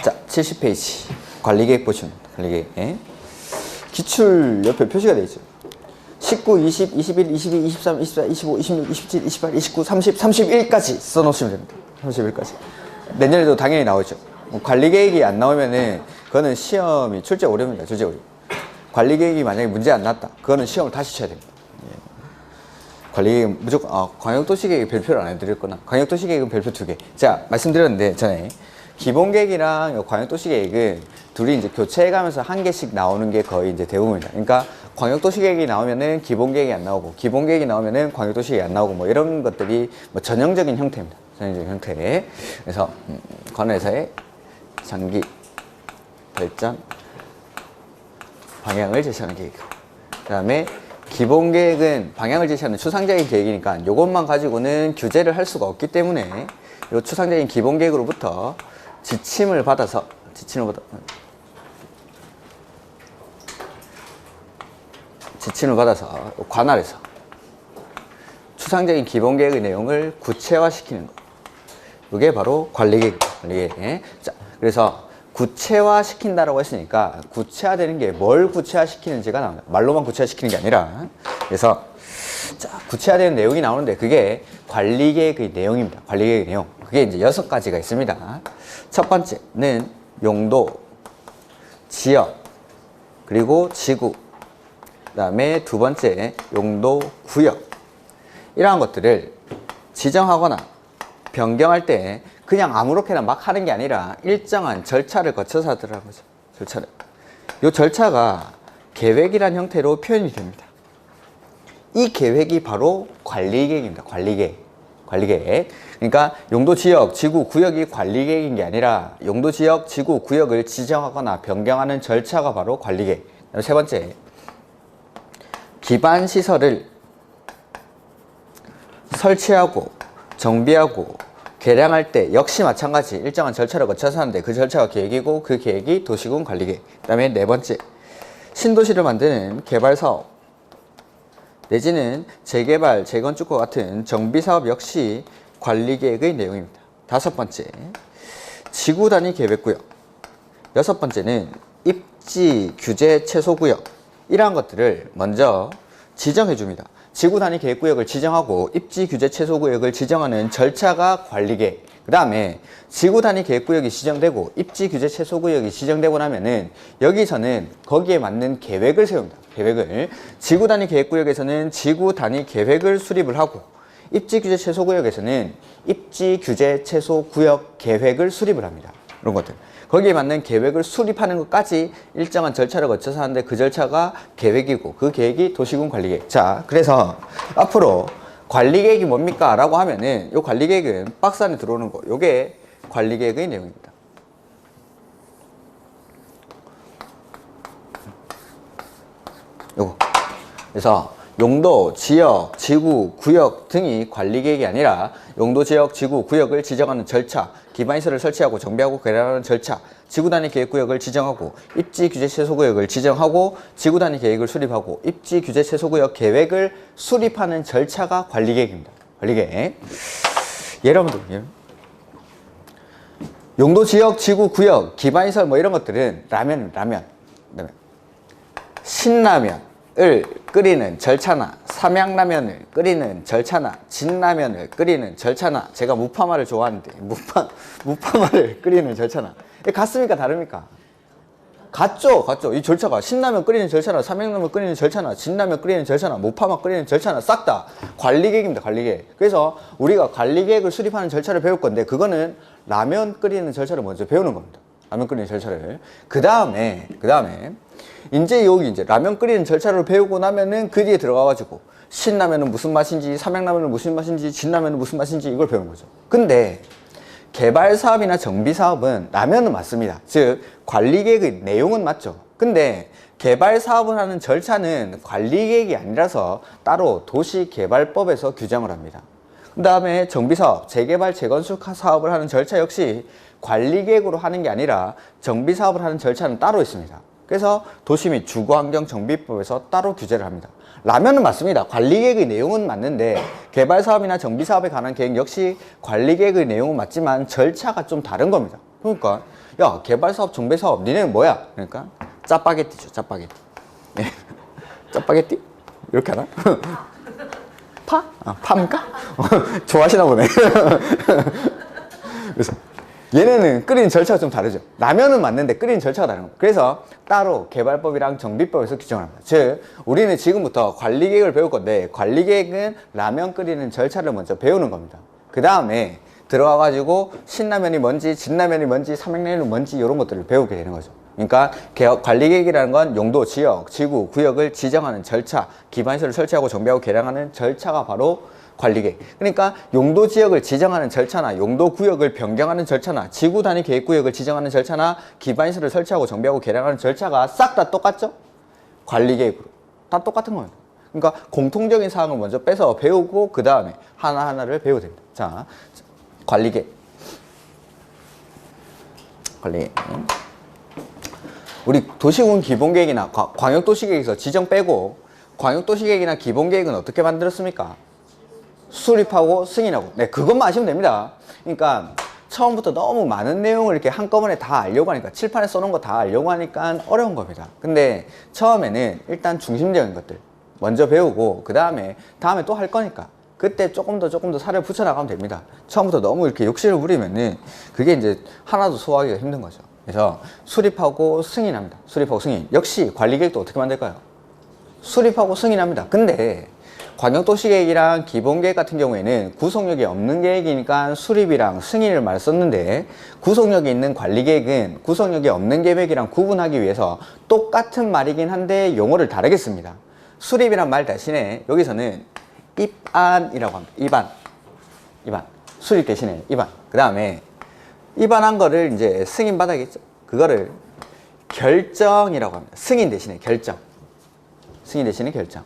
자, 70페이지. 관리계획 보시면 관리계획. 예? 기출 옆에 표시가 되어 있죠. 19, 20, 21, 22, 23, 24, 25, 26, 27, 28, 29, 30, 31까지 써놓으시면 됩니다. 31까지. 내년에도 당연히 나오죠. 관리계획이 안 나오면은 그거는 시험이 출제 오류입니다. 출제 오류. 관리계획이 만약에 문제 안 났다. 그거는 시험을 다시 쳐야 됩니다. 예. 관리계획은 무조건 광역도시계획 별표를 안 해드렸구나. 광역도시계획은 별표 2개. 자, 말씀드렸는데 전에 기본계획이랑 광역도시계획은 둘이 이제 교체해가면서 한 개씩 나오는 게 거의 이제 대부분입니다. 그러니까 광역도시계획이 나오면은 기본계획이 안 나오고 기본계획이 나오면은 광역도시계획이 안 나오고 뭐 이런 것들이 뭐 전형적인 형태입니다. 전형적인 형태. 그래서 관원에서의 장기 발전 방향을 제시하는 계획이고, 그 다음에 기본계획은 방향을 제시하는 추상적인 계획이니까 이것만 가지고는 규제를 할 수가 없기 때문에 이 추상적인 기본계획으로부터 지침을 받아서 관할에서 추상적인 기본계획의 내용을 구체화시키는 것. 이게 바로 관리계획. 자, 그래서 구체화시킨다라고 했으니까 구체화되는 게 뭘 구체화시키는지가 나옵니다. 말로만 구체화시키는 게 아니라. 그래서 자, 구체화되는 내용이 나오는데 그게 관리계획의 내용입니다. 관리계획의 내용. 그게 이제 6가지가 있습니다. 첫 번째는 용도, 지역, 그리고 지구. 그 다음에 두 번째 용도, 구역. 이러한 것들을 지정하거나 변경할 때 그냥 아무렇게나 막 하는 게 아니라 일정한 절차를 거쳐서 하더라는 거죠. 절차를. 이 절차가 계획이란 형태로 표현이 됩니다. 이 계획이 바로 관리계획입니다. 관리계획. 그러니까 용도, 지역, 지구, 구역이 관리계획인 게 아니라 용도, 지역, 지구, 구역을 지정하거나 변경하는 절차가 바로 관리계획. 세 번째, 기반시설을 설치하고 정비하고 개량할 때 역시 마찬가지 일정한 절차를 거쳐서 하는데 그 절차가 계획이고 그 계획이 도시군 관리계획. 그 다음에 네 번째, 신도시를 만드는 개발사업 내지는 재개발, 재건축과 같은 정비사업 역시 관리계획의 내용입니다. 다섯 번째, 지구단위 계획구역. 여섯 번째는 입지 규제 최소구역. 이러한 것들을 먼저 지정해 줍니다. 지구단위 계획구역을 지정하고 입지 규제 최소구역을 지정하는 절차가 관리계획. 그 다음에 지구단위 계획구역이 지정되고 입지 규제 최소구역이 지정되고 나면은 여기서는 거기에 맞는 계획을 세웁니다. 계획을. 지구단위 계획구역에서는 지구단위 계획을 수립을 하고 입지 규제 최소구역에서는 입지 규제 최소구역 계획을 수립을 합니다. 이런 것들. 거기에 맞는 계획을 수립하는 것까지 일정한 절차를 거쳐서 하는데 그 절차가 계획이고 그 계획이 도시군 관리계획. 자, 그래서 앞으로 관리계획이 뭡니까? 라고 하면은 이 관리계획은 박스 안에 들어오는 거. 요게 관리계획의 내용입니다. 요거. 그래서 용도, 지역, 지구, 구역 등이 관리계획이 아니라 용도, 지역, 지구, 구역을 지정하는 절차, 기반시설을 설치하고 정비하고 개량하는 절차, 지구단위 계획구역을 지정하고 입지 규제 최소구역을 지정하고 지구단위 계획을 수립하고 입지 규제 최소구역 계획을 수립하는 절차가 관리계획입니다. 관리계획. 여러분들 용도, 지역, 지구, 구역, 기반시설 뭐 이런 것들은 라면. 신라면을 끓이는 절차나 삼양라면을 끓이는 절차나 진라면을 끓이는 절차나 제가 무파마를 좋아하는데 무파마를 끓이는 절차나 같습니까? 다릅니까? 같죠? 이 절차가 신라면 끓이는 절차나 삼양라면 끓이는 절차나 진라면 끓이는 절차나 무파마 끓이는 절차나 싹 다 관리계획입니다. 관리계획. 그래서 우리가 관리계획을 수립하는 절차를 배울 건데 그거는 라면 끓이는 절차를 먼저 배우는 겁니다. 라면 끓이는 절차를. 그 다음에 이제 여기 이제 라면 끓이는 절차를 배우고 나면은 그 뒤에 들어가가지고 신라면은 무슨 맛인지, 삼양라면은 무슨 맛인지, 진라면은 무슨 맛인지 이걸 배우는 거죠. 근데 개발 사업이나 정비 사업은 라면은 맞습니다. 즉 관리계획의 내용은 맞죠. 근데 개발 사업을 하는 절차는 관리계획이 아니라서 따로 도시개발법에서 규정을 합니다. 그 다음에 정비사업, 재개발, 재건축 사업을 하는 절차 역시 관리계획으로 하는 게 아니라 정비사업을 하는 절차는 따로 있습니다. 그래서 도시 및 주거환경정비법에서 따로 규제를 합니다. 라면은 맞습니다. 관리계획의 내용은 맞는데 개발사업이나 정비사업에 관한 계획 역시 관리계획의 내용은 맞지만 절차가 좀 다른 겁니다. 그러니까 야 개발사업 정비사업 니네는 뭐야? 그러니까 짜파게티죠. 짜파게티. 예. 짜파게티? 이렇게 하나? 파? 아, 파입니까? 좋아하시나 보네. 그래서 얘네는 끓이는 절차가 좀 다르죠. 라면은 맞는데 끓이는 절차가 다른 거예요. 그래서 따로 개발법이랑 정비법에서 규정을 합니다. 즉 우리는 지금부터 관리계획을 배울 건데 관리계획은 라면 끓이는 절차를 먼저 배우는 겁니다. 그 다음에 들어가가지고 신라면이 뭔지 진라면이 뭔지 삼양라면이 뭔지 이런 것들을 배우게 되는 거죠. 그러니까 관리계획이라는 건 용도, 지역, 지구, 구역을 지정하는 절차, 기반시설을 설치하고 정비하고 개량하는 절차가 바로 관리계획. 그러니까 용도 지역을 지정하는 절차나 용도 구역을 변경하는 절차나 지구 단위 계획 구역을 지정하는 절차나 기반시설을 설치하고 정비하고 개량하는 절차가 싹 다 똑같죠? 관리계획으로. 다 똑같은 겁니다. 그러니까 공통적인 사항을 먼저 빼서 배우고 그 다음에 하나하나를 배우게 됩니다. 자, 관리계획. 관리계획. 우리 도시군 기본계획이나 광역도시계획에서 지정 빼고 광역도시계획이나 기본계획은 어떻게 만들었습니까? 수립하고 승인하고. 네, 그것만 아시면 됩니다. 그러니까 처음부터 너무 많은 내용을 이렇게 한꺼번에 다 알려고 하니까 칠판에 써놓은 거 다 알려고 하니까 어려운 겁니다. 근데 처음에는 일단 중심적인 것들 먼저 배우고 그 다음에 또 할 거니까 그때 조금 더 살을 붙여나가면 됩니다. 처음부터 너무 이렇게 욕심을 부리면은 그게 이제 하나도 소화하기가 힘든 거죠. 그래서 수립하고 승인합니다. 수립하고 승인. 역시 관리계획도 어떻게 만들까요? 수립하고 승인합니다. 근데 광역도시계획이랑 기본계획 같은 경우에는 구속력이 없는 계획이니까 수립이랑 승인을 말 썼는데 구속력이 있는 관리계획은 구속력이 없는 계획이랑 구분하기 위해서 똑같은 말이긴 한데 용어를 다르게 씁니다. 수립이란 말 대신에 여기서는 입안이라고 합니다. 입안. 수립 대신에 입안. 그 다음에 입안한 거를 이제 승인 받아야겠죠. 그거를 결정이라고 합니다. 승인 대신에 결정. 승인 대신에 결정.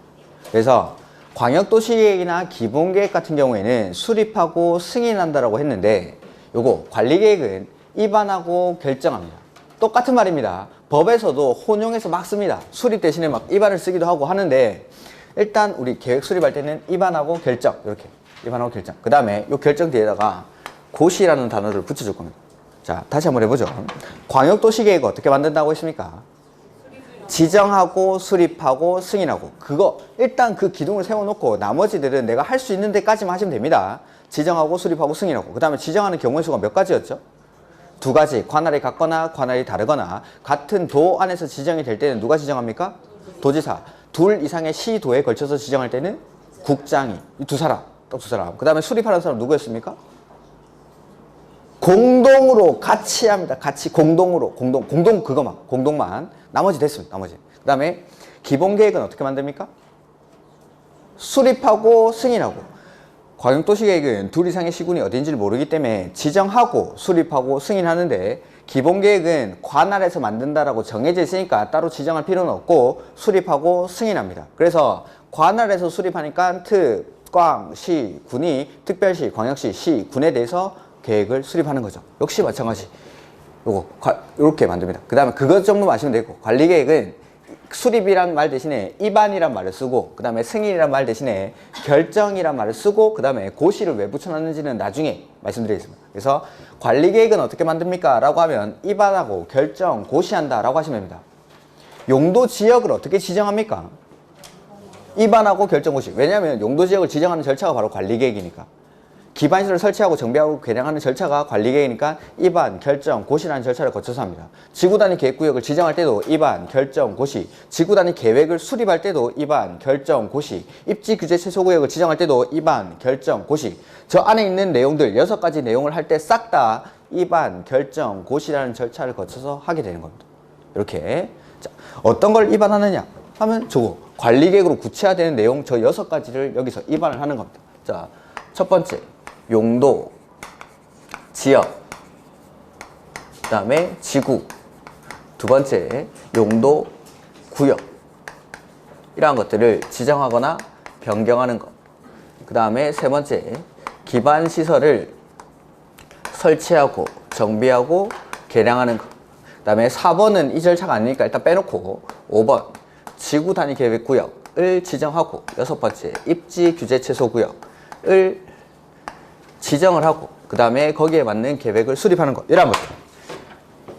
그래서 광역도시계획이나 기본계획 같은 경우에는 수립하고 승인한다라고 했는데 요거 관리계획은 입안하고 결정합니다. 똑같은 말입니다. 법에서도 혼용해서 막 씁니다. 수립 대신에 막 입안을 쓰기도 하고 하는데 일단 우리 계획 수립할 때는 입안하고 결정 이렇게 입안하고 결정. 그 다음에 요 결정 뒤에다가 고시라는 단어를 붙여줄 겁니다. 자, 다시 한번 해보죠. 광역도시계획 어떻게 만든다고 했습니까? 지정하고 수립하고 승인하고. 그거 일단 그 기둥을 세워놓고 나머지들은 내가 할 수 있는 데까지만 하시면 됩니다. 지정하고 수립하고 승인하고. 그 다음에 지정하는 경우의 수가 몇 가지였죠? 2가지. 관할이 같거나 관할이 다르거나 같은 도 안에서 지정이 될 때는 누가 지정합니까? 도지사. 2 이상의 시도에 걸쳐서 지정할 때는 국장이. 이 2사람. 딱 2사람. 그 다음에 수립하는 사람 누구였습니까? 공동으로 같이 합니다. 같이 공동 그거만. 공동만. 나머지 됐습니다. 나머지. 그 다음에 기본계획은 어떻게 만듭니까? 수립하고 승인하고. 광역도시계획은 2 이상의 시군이 어딘지를 모르기 때문에 지정하고 수립하고 승인하는데 기본계획은 관할에서 만든다라고 정해져 있으니까 따로 지정할 필요는 없고 수립하고 승인합니다. 그래서 관할에서 수립하니까 특, 광, 시, 군이 특별시, 광역시, 시, 군에 대해서 계획을 수립하는 거죠. 역시 마찬가지. 요거 이렇게 만듭니다. 그 다음에 그것 정도만 아시면 되고 관리계획은 수립이란 말 대신에 입안이란 말을 쓰고 그 다음에 승인이란 말 대신에 결정이란 말을 쓰고 그 다음에 고시를 왜 붙여놨는지는 나중에 말씀드리겠습니다. 그래서 관리계획은 어떻게 만듭니까? 라고 하면 입안하고 결정, 고시한다 라고 하시면 됩니다. 용도 지역을 어떻게 지정합니까? 입안하고 결정, 고시. 왜냐하면 용도 지역을 지정하는 절차가 바로 관리계획이니까. 기반시설을 설치하고 정비하고 개량하는 절차가 관리계획이니까 입안, 결정, 고시라는 절차를 거쳐서 합니다. 지구단위 계획구역을 지정할 때도 입안, 결정, 고시, 지구단위 계획을 수립할 때도 입안, 결정, 고시, 입지규제 최소구역을 지정할 때도 입안, 결정, 고시. 저 안에 있는 내용들 6가지 내용을 할 때 싹 다 입안, 결정, 고시라는 절차를 거쳐서 하게 되는 겁니다. 이렇게. 자, 어떤 걸 입안하느냐 하면 저거 관리계획으로 구체화되는 내용 저 6가지를 여기서 입안을 하는 겁니다. 자, 첫 번째 용도, 지역, 그 다음에 지구. 2번째 용도, 구역. 이러한 것들을 지정하거나 변경하는 것. 그 다음에 3번째 기반시설을 설치하고 정비하고 개량하는 것. 그 다음에 4번은 이 절차가 아니니까 일단 빼놓고 5번 지구 단위 계획 구역을 지정하고 6번째 입지 규제 최소 구역을 지정을 하고 그 다음에 거기에 맞는 계획을 수립하는 것. 이런 것들.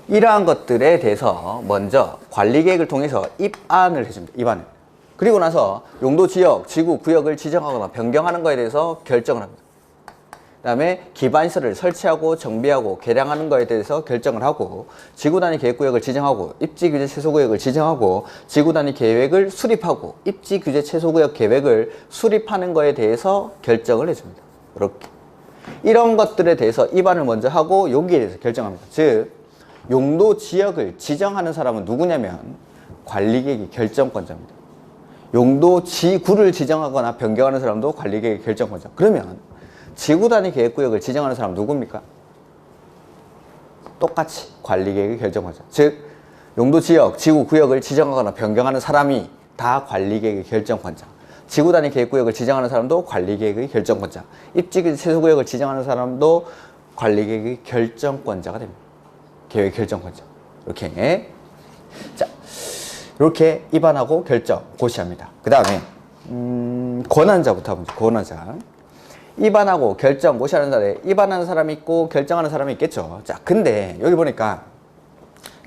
이러한 것들에 대해서 먼저 관리계획을 통해서 입안을 해줍니다. 입안을. 그리고 나서 용도 지역, 지구, 구역을 지정하거나 변경하는 것에 대해서 결정을 합니다. 그 다음에 기반시설을 설치하고 정비하고 개량하는 것에 대해서 결정을 하고 지구 단위 계획구역을 지정하고 입지 규제 최소구역을 지정하고 지구 단위 계획을 수립하고 입지 규제 최소구역 계획을 수립하는 것에 대해서 결정을 해줍니다. 이렇게. 이런 것들에 대해서 입안을 먼저 하고 여기에 대해서 결정합니다. 즉 용도 지역을 지정하는 사람은 누구냐면 관리계획의 결정권자입니다. 용도 지구를 지정하거나 변경하는 사람도 관리계획의 결정권자. 그러면 지구 단위 계획구역을 지정하는 사람은 누굽니까? 똑같이 관리계획의 결정권자. 즉 용도 지역, 지구, 구역을 지정하거나 변경하는 사람이 다 관리계획의 결정권자. 지구 단위 계획구역을 지정하는 사람도 관리계획의 결정권자. 입지 최소구역을 지정하는 사람도 관리계획의 결정권자가 됩니다. 계획 결정권자. 이렇게. 자, 이렇게 입안하고 결정 고시합니다. 그 다음에 권한자부터 한번 권한자. 입안하고 결정 고시하는 자리에 입안하는 사람이 있고 결정하는 사람이 있겠죠. 자, 근데 여기 보니까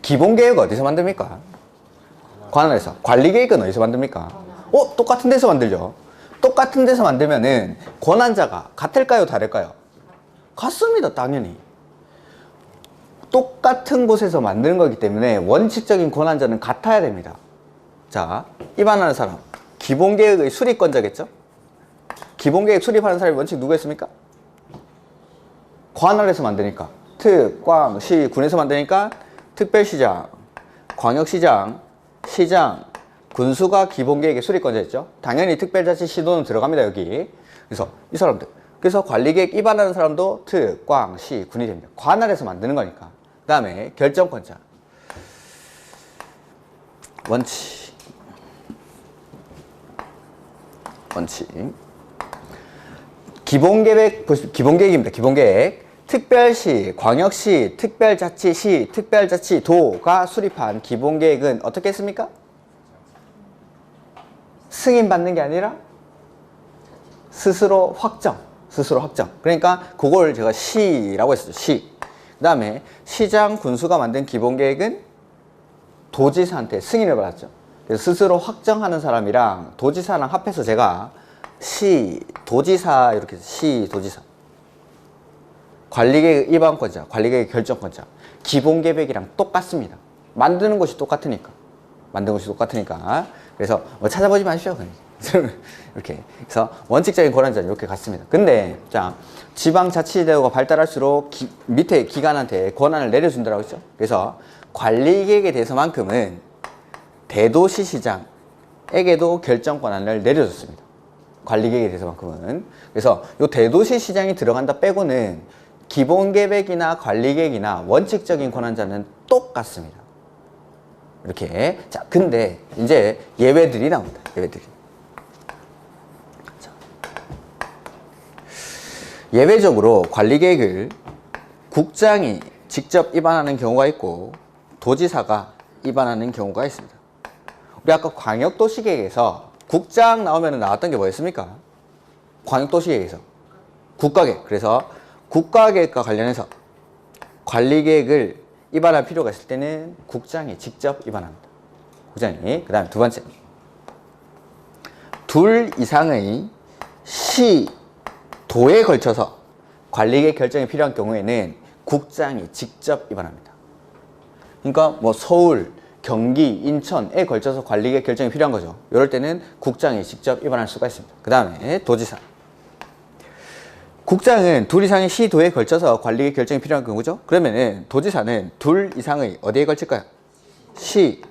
기본계획 어디서 만듭니까? 관할에서. 관리계획은 어디서 만듭니까? 똑같은 데서 만들죠. 똑같은 데서 만들면은 권한자가 같을까요? 다를까요? 같습니다. 당연히. 똑같은 곳에서 만드는 거기 때문에 원칙적인 권한자는 같아야 됩니다. 자, 입안하는 사람. 기본계획의 수립권자겠죠? 기본계획 수립하는 사람이 원칙 누구였습니까? 관할에서 만드니까. 특, 광, 시, 군에서 만드니까 특별시장, 광역시장, 시장, 군수가 기본계획의 수립권자였죠. 당연히 특별자치 시도는 들어갑니다. 여기. 그래서 이 사람들. 그래서 관리계획 입안하는 사람도 특, 광, 시, 군이 됩니다. 관할에서 만드는 거니까. 그 다음에 결정권자. 원칙. 기본계획입니다. 기본계획. 특별시, 광역시, 특별자치시, 특별자치도가 수립한 기본계획은 어떻게 했습니까? 승인받는 게 아니라 스스로 확정. 그러니까 그걸 제가 시라고 했었죠. 시. 그 다음에 시장, 군수가 만든 기본계획은 도지사한테 승인을 받았죠. 그래서 스스로 확정하는 사람이랑 도지사랑 합해서 제가 도지사 이렇게 도지사. 관리계획 입안권자, 관리계획 결정권자. 기본계획이랑 똑같습니다. 만드는 것이 똑같으니까. 그래서 뭐 찾아보지 마십시오. 이렇게. 그래서 원칙적인 권한자는 이렇게 같습니다. 근데 자, 지방자치제도가 발달할수록 밑에 기관한테 권한을 내려준다고 했죠. 그래서 관리계획에 대해서만큼은 대도시시장에게도 결정 권한을 내려줬습니다. 관리계획에 대해서만큼은. 그래서 이 대도시시장이 들어간다 빼고는 기본계획이나 관리계획이나 원칙적인 권한자는 똑같습니다. 이렇게. 자, 근데 이제 예외들이 나옵니다. 예외들이. 자. 예외적으로 관리계획을 국장이 직접 입안하는 경우가 있고 도지사가 입안하는 경우가 있습니다. 우리 아까 광역도시계획에서 국장 나오면 나왔던 게 뭐였습니까? 광역도시계획에서 국가계획. 그래서 국가계획과 관련해서 관리계획을 입안할 필요가 있을 때는 국장이 직접 입안합니다. 국장이. 그 다음에 두 번째. 둘 이상의 시, 도에 걸쳐서 관리계획 결정이 필요한 경우에는 국장이 직접 입안합니다. 그러니까 뭐 서울, 경기, 인천에 걸쳐서 관리계획 결정이 필요한 거죠. 이럴 때는 국장이 직접 입안할 수가 있습니다. 그 다음에 도지사. 국장은 둘 이상의 시, 도에 걸쳐서 관리계획 결정이 필요한 경우죠. 그러면은 도지사는 둘 이상의 어디에 걸칠까요? 시,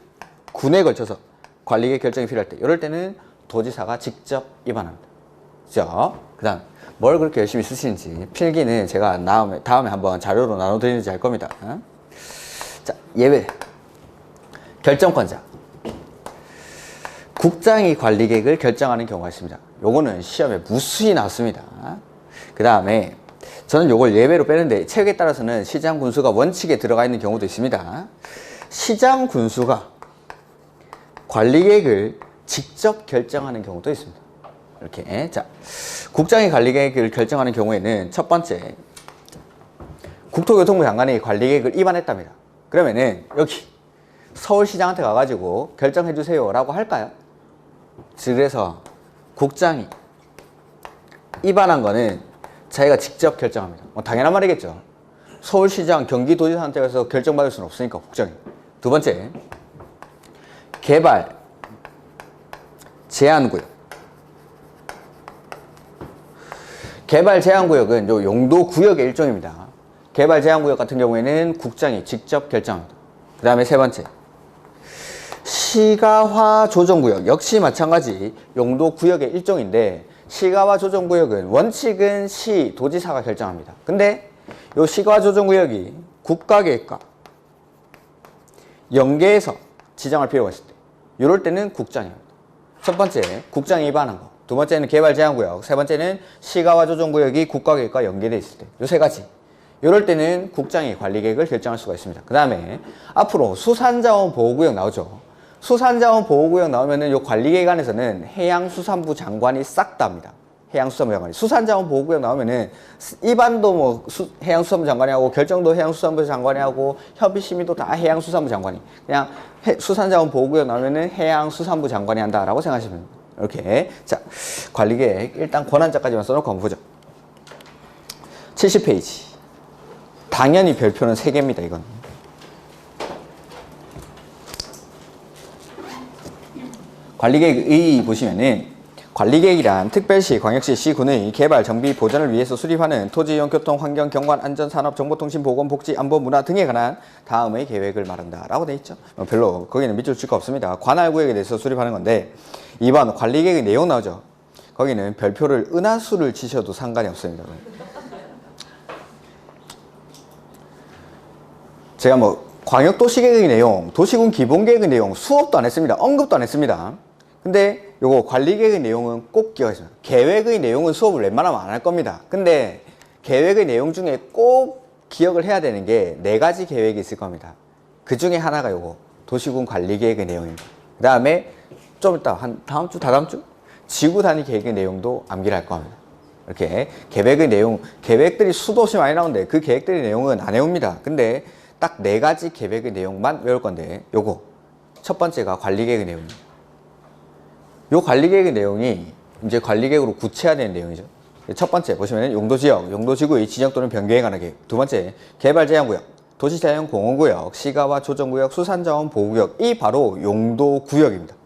군에 걸쳐서 관리계획 결정이 필요할 때, 이럴 때는 도지사가 직접 입안합니다. 그죠? 그 다음, 뭘 그렇게 열심히 쓰시는지 필기는 제가 다음에 한번 자료로 나눠드리는지 할 겁니다. 자, 예외. 결정권자. 국장이 관리계획을 결정하는 경우가 있습니다. 요거는 시험에 무수히 나왔습니다. 그 다음에 저는 요걸 예외로 빼는데 체육에 따라서는 시장 군수가 원칙에 들어가 있는 경우도 있습니다. 시장 군수가 관리계획을 직접 결정하는 경우도 있습니다. 이렇게. 자, 국장이 관리계획을 결정하는 경우에는 첫 번째, 국토교통부 장관이 관리계획을 입안했답니다. 그러면은 여기 서울시장한테 가가지고 결정해 주세요 라고 할까요? 그래서 국장이 입안한 거는 자기가 직접 결정합니다. 뭐 당연한 말이겠죠. 서울시장, 경기도지사한테 가서 결정받을 수는 없으니까 국장이. 두 번째, 개발 제한구역. 개발 제한구역은 요 용도 구역의 일종입니다. 개발 제한구역 같은 경우에는 국장이 직접 결정합니다. 그 다음에 세 번째, 시가화 조정구역. 역시 마찬가지 용도 구역의 일종인데, 시가화 조정구역은 원칙은 시, 도지사가 결정합니다. 근데 이 시가화 조정구역이 국가계획과 연계해서 지정할 필요가 있을 때, 이럴 때는 국장입니다. 첫 번째, 국장이 입안한 거. 두 번째는 개발 제한구역. 세 번째는 시가화 조정구역이 국가계획과 연계되어 있을 때. 이 세 가지. 이럴 때는 국장이 관리계획을 결정할 수가 있습니다. 그 다음에 앞으로 수산자원 보호구역 나오죠. 수산자원 보호구역 나오면은 요 관리계획 안에서는 해양수산부 장관이 싹 다 합니다. 해양수산부 장관이. 수산자원 보호구역 나오면은 입안도 뭐 해양수산부 장관이 하고, 결정도 해양수산부 장관이 하고, 협의심의도 다 해양수산부 장관이. 그냥 수산자원 보호구역 나오면은 해양수산부 장관이 한다라고 생각하시면 됩니다. 이렇게. 자, 관리계획 일단 권한자까지만 써놓고 한번 보죠. 70페이지. 당연히 별표는 3개입니다, 이건. 관리계획의 보시면은, 관리계획이란 특별시, 광역시, 시군의 개발, 정비, 보전을 위해서 수립하는 토지, 이용, 교통, 환경, 경관, 안전, 산업, 정보통신, 보건, 복지, 안보, 문화 등에 관한 다음의 계획을 말한다 라고 돼 있죠. 별로 거기는 밑줄 칠 거 없습니다. 관할구역에 대해서 수립하는 건데, 2번 관리계획의 내용 나오죠. 거기는 별표를 은하수를 치셔도 상관이 없습니다. 제가 뭐 광역도시계획의 내용, 도시군 기본계획의 내용 수업도 안 했습니다. 언급도 안 했습니다. 근데 요거 관리계획의 내용은 꼭 기억하시면, 계획의 내용은 수업을 웬만하면 안 할 겁니다. 근데 계획의 내용 중에 꼭 기억을 해야 되는 게 4가지 계획이 있을 겁니다. 그 중에 하나가 요거 도시군 관리계획의 내용입니다. 그 다음에 좀 이따 한 다음 주, 다다음 주 지구 단위 계획의 내용도 암기를 할 겁니다. 이렇게 계획의 내용, 계획들이 수도 없이 많이 나오는데 그 계획들의 내용은 안 외웁니다. 근데 딱 4가지 계획의 내용만 외울 건데, 요거 첫 번째가 관리계획의 내용입니다. 요 관리계획의 내용이 이제 관리계획으로 구체화되는 내용이죠. 첫 번째 보시면 용도지역, 용도지구의 지정 또는 변경에 관한 계획. 두 번째, 개발제한구역, 도시자연 공원구역, 시가화 조정구역, 수산자원 보호구역. 이 바로 용도구역입니다.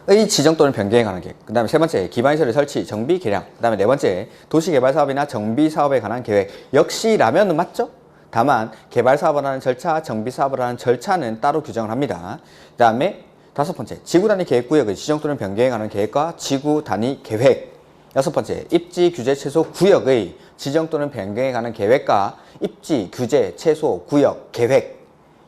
의 지정 또는 변경에 관한 계획. 그 다음에 세 번째, 기반시설의 설치, 정비, 개량. 그 다음에 네 번째, 도시개발사업이나 정비사업에 관한 계획. 역시 라면은 맞죠? 다만 개발사업을 하는 절차, 정비사업을 하는 절차는 따로 규정을 합니다. 그 다음에 다섯 번째, 지구단위 계획구역의 지정 또는 변경에 관한 계획과 지구단위 계획. 여섯 번째, 입지, 규제, 채소, 구역의 지정 또는 변경에 관한 계획과 입지, 규제, 채소, 구역, 계획.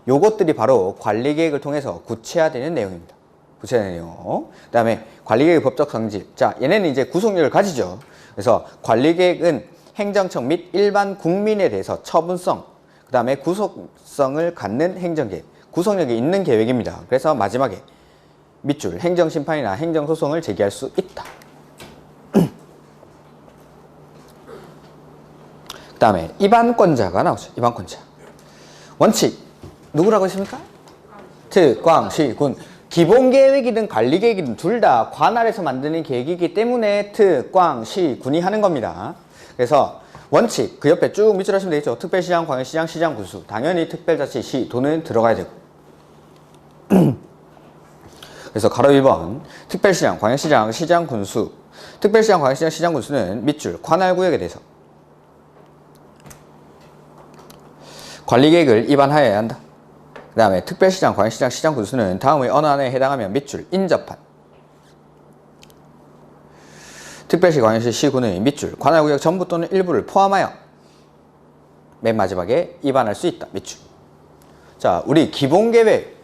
요것들이 바로 관리계획을 통해서 구체화되는 내용입니다. 구체화되는 내용. 그 다음에 관리계획의 법적 성질. 자, 얘네는 이제 구속력을 가지죠. 그래서 관리계획은 행정청 및 일반 국민에 대해서 처분성, 그 다음에 구속성을 갖는 행정계획, 구속력이 있는 계획입니다. 그래서 마지막에 밑줄, 행정심판이나 행정소송을 제기할 수 있다. 그 다음에 입안권자가 나오죠. 입안권자. 원칙, 누구라고 했습니까? 특광시군. 기본계획이든 관리계획이든 둘 다 관할에서 만드는 계획이기 때문에 특광시군이 하는 겁니다. 그래서 원칙, 그 옆에 쭉 밑줄 하시면 되겠죠. 특별시장, 광역시장, 시장군수. 당연히 특별자치, 시도는 들어가야 되고. 그래서 가로 1번, 특별시장, 광역시장, 시장군수. 특별시장, 광역시장, 시장군수는 밑줄, 관할구역에 대해서 관리계획을 입안하여야 한다. 그 다음에 특별시장, 광역시장, 시장군수는 다음의 어느 하나에 해당하면 밑줄, 인접한. 특별시, 광역시, 시군의 밑줄, 관할구역 전부 또는 일부를 포함하여 맨 마지막에 입안할 수 있다. 밑줄. 자, 우리 기본계획,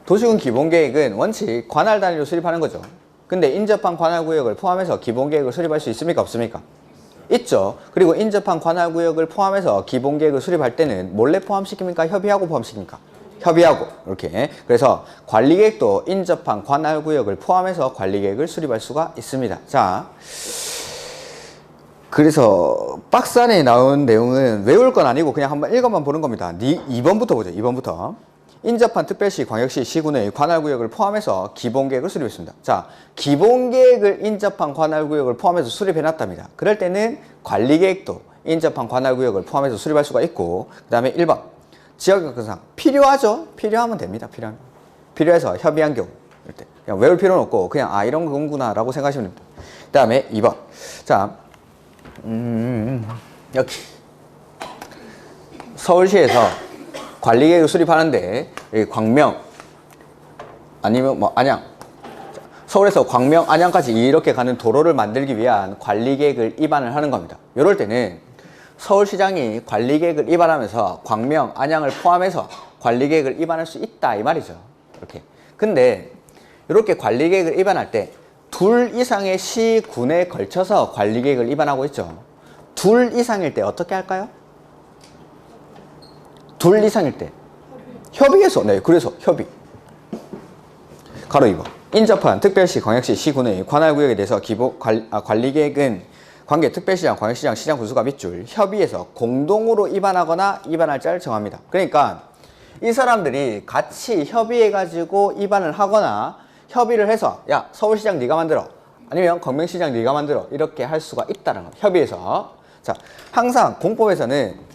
도시군 기본계획은 원칙 관할 단위로 수립하는 거죠. 근데 인접한 관할구역을 포함해서 기본계획을 수립할 수 있습니까? 없습니까? 있죠. 그리고 인접한 관할구역을 포함해서 기본계획을 수립할 때는 몰래 포함시킵니까? 협의하고 포함시킵니까? 협의하고. 이렇게. 그래서 관리계획도 인접한 관할구역을 포함해서 관리계획을 수립할 수가 있습니다. 자, 그래서 박스 안에 나온 내용은 외울 건 아니고 그냥 한번 읽어만 보는 겁니다. 2번부터 보죠. 2번부터. 인접한 특별시, 광역시, 시군의 관할구역을 포함해서 기본계획을 수립했습니다. 자, 기본계획을 인접한 관할구역을 포함해서 수립해놨답니다. 그럴 때는 관리계획도 인접한 관할구역을 포함해서 수립할 수가 있고, 그 다음에 1번 지역역사상 필요하죠? 필요하면 됩니다. 필요해서 협의한 경우 이럴 때 그냥 외울 필요는 없고 그냥 아 이런 거구나 라고 생각하시면 됩니다. 그 다음에 2번 자 여기 서울시에서 관리계획을 수립하는데 광명 아니면 뭐 안양, 서울에서 광명, 안양까지 이렇게 가는 도로를 만들기 위한 관리계획을 입안을 하는 겁니다. 이럴 때는 서울시장이 관리계획을 입안하면서 광명, 안양을 포함해서 관리계획을 입안할 수 있다 이 말이죠. 이렇게. 근데 이렇게 관리계획을 입안할 때 둘 이상의 시, 군에 걸쳐서 관리계획을 입안하고 있죠. 둘 이상일 때 어떻게 할까요? 둘 이상일 때 협의해서, 네, 그래서 협의. 가로 2번. 인접한 특별시, 광역시, 시군의 관할구역에 대해서 관리계획은 관계 특별시장, 광역시장, 시장 군수가 밑줄 협의해서 공동으로 입안하거나 입안할 자를 정합니다. 그러니까 이 사람들이 같이 협의해가지고 입안을 하거나 협의를 해서 야 서울시장 네가 만들어 아니면 광명시장 네가 만들어 이렇게 할 수가 있다는 겁니다. 협의해서. 자, 항상 공법에서는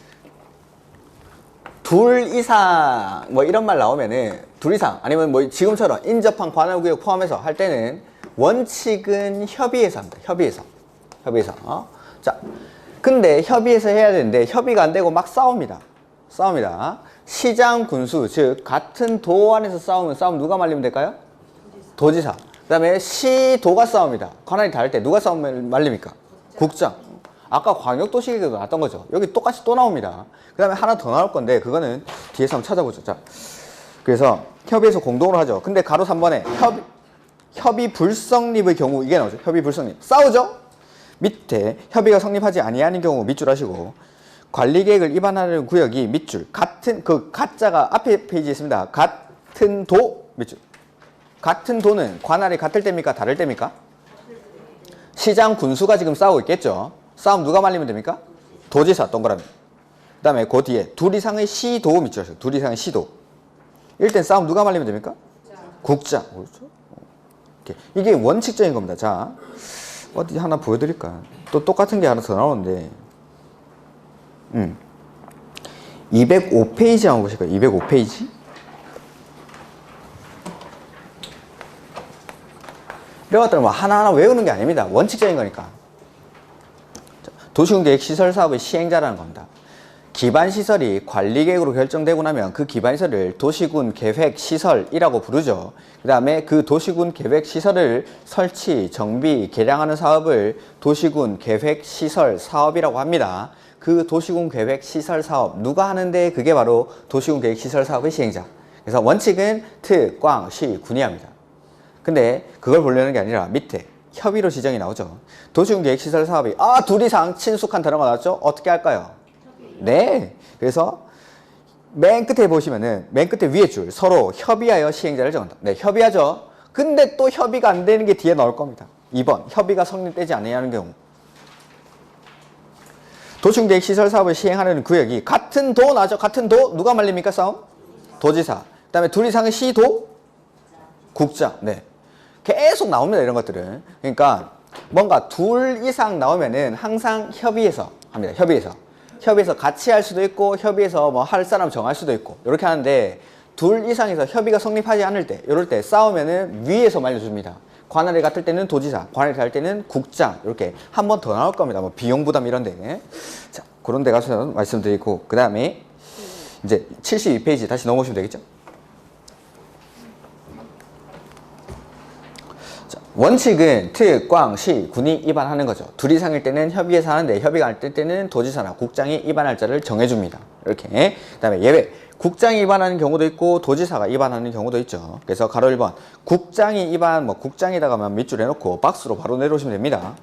둘 이상 뭐 이런 말 나오면은 둘 이상 아니면 뭐 지금처럼 인접한 관할구역 포함해서 할 때는 원칙은 협의해서 합니다. 협의해서. 자, 근데 협의해서 해야 되는데 협의가 안 되고 막 싸웁니다. 시장 군수 즉 같은 도 안에서 싸우면 누가 말리면 될까요? 도지사. 그 다음에 시도가 싸웁니다. 관할이 다를 때 누가 싸우면 말립니까? 국장. 아까 광역도시계획도 나왔던 거죠. 여기 똑같이 또 나옵니다. 그 다음에 하나 더 나올 건데 그거는 뒤에서 한번 찾아보죠. 자, 그래서 협의해서 공동으로 하죠. 근데 가로 3번에 협의 불성립의 경우 이게 나오죠. 협의 불성립. 싸우죠? 밑에 협의가 성립하지 아니하는 경우 밑줄 하시고 관리계획을 입안하는 구역이 밑줄. 같은 그 가짜가 앞에 페이지에 있습니다. 같은 도 밑줄. 같은 도는 관할이 같을 때입니까? 다를 때입니까? 시장 군수가 지금 싸우고 있겠죠. 싸움 누가 말리면 됩니까? 도지사 동그라미. 그 다음에 그 뒤에 둘 이상의 시도 밑줄 하시고 둘 이상의 시도. 일단 싸움 누가 말리면 됩니까? 국장. 그렇죠? 이게 원칙적인 겁니다. 자, 어디 하나 보여드릴까? 또 똑같은 게 하나 더 나오는데 205페이지 한번 보실까요? 205페이지? 이것들은 뭐 하나하나 외우는 게 아닙니다. 원칙적인 거니까. 도시군계획 시설사업의 시행자라는 겁니다. 기반시설이 관리계획으로 결정되고 나면 그 기반시설을 도시군 계획 시설이라고 부르죠. 그 다음에 그 도시군 계획 시설을 설치, 정비, 개량하는 사업을 도시군 계획 시설 사업이라고 합니다. 그 도시군 계획 시설 사업 누가 하는데 그게 바로 도시군 계획 시설 사업의 시행자. 그래서 원칙은 특, 광, 시, 군이 합니다. 근데 그걸 보려는 게 아니라 밑에 협의로 지정이 나오죠. 도시군 계획 시설 사업이 둘 이상 친숙한 단어가 나왔죠. 어떻게 할까요? 네. 그래서 맨 끝에 보시면은 맨 끝에 위에 줄 서로 협의하여 시행자를 정한다. 네, 협의하죠. 근데 또 협의가 안 되는 게 뒤에 나올 겁니다. 2번 협의가 성립되지 않는 경우. 도시군 계획 시설 사업을 시행하는 구역이 같은 도 나죠. 같은 도 누가 말립니까? 싸움? 도지사. 그다음에 둘 이상의 시도 국장. 네. 계속 나옵니다. 이런 것들은. 그러니까 뭔가 둘 이상 나오면은 항상 협의해서 합니다. 협의해서 같이 할 수도 있고 협의해서 뭐 할 사람 정할 수도 있고 이렇게 하는데 둘 이상에서 협의가 성립하지 않을 때 이럴 때 싸우면은 위에서 말려줍니다. 관할이 같을 때는 도지사, 관할이 다를 때는 국장 이렇게 한 번 더 나올 겁니다. 뭐 비용 부담 이런 데. 자, 그런 데 가서 말씀드리고 그 다음에 이제 72페이지 다시 넘어오시면 되겠죠? 원칙은 특, 광, 시, 군이 입안하는 거죠. 둘 이상일 때는 협의해서 하는데 협의가 안 될 때는 도지사나 국장이 입안할 자를 정해줍니다. 이렇게. 그 다음에 예외. 국장이 입안하는 경우도 있고 도지사가 입안하는 경우도 있죠. 그래서 가로 1번 국장이 입안, 국장에다가만 밑줄 해놓고 박스로 바로 내려오시면 됩니다.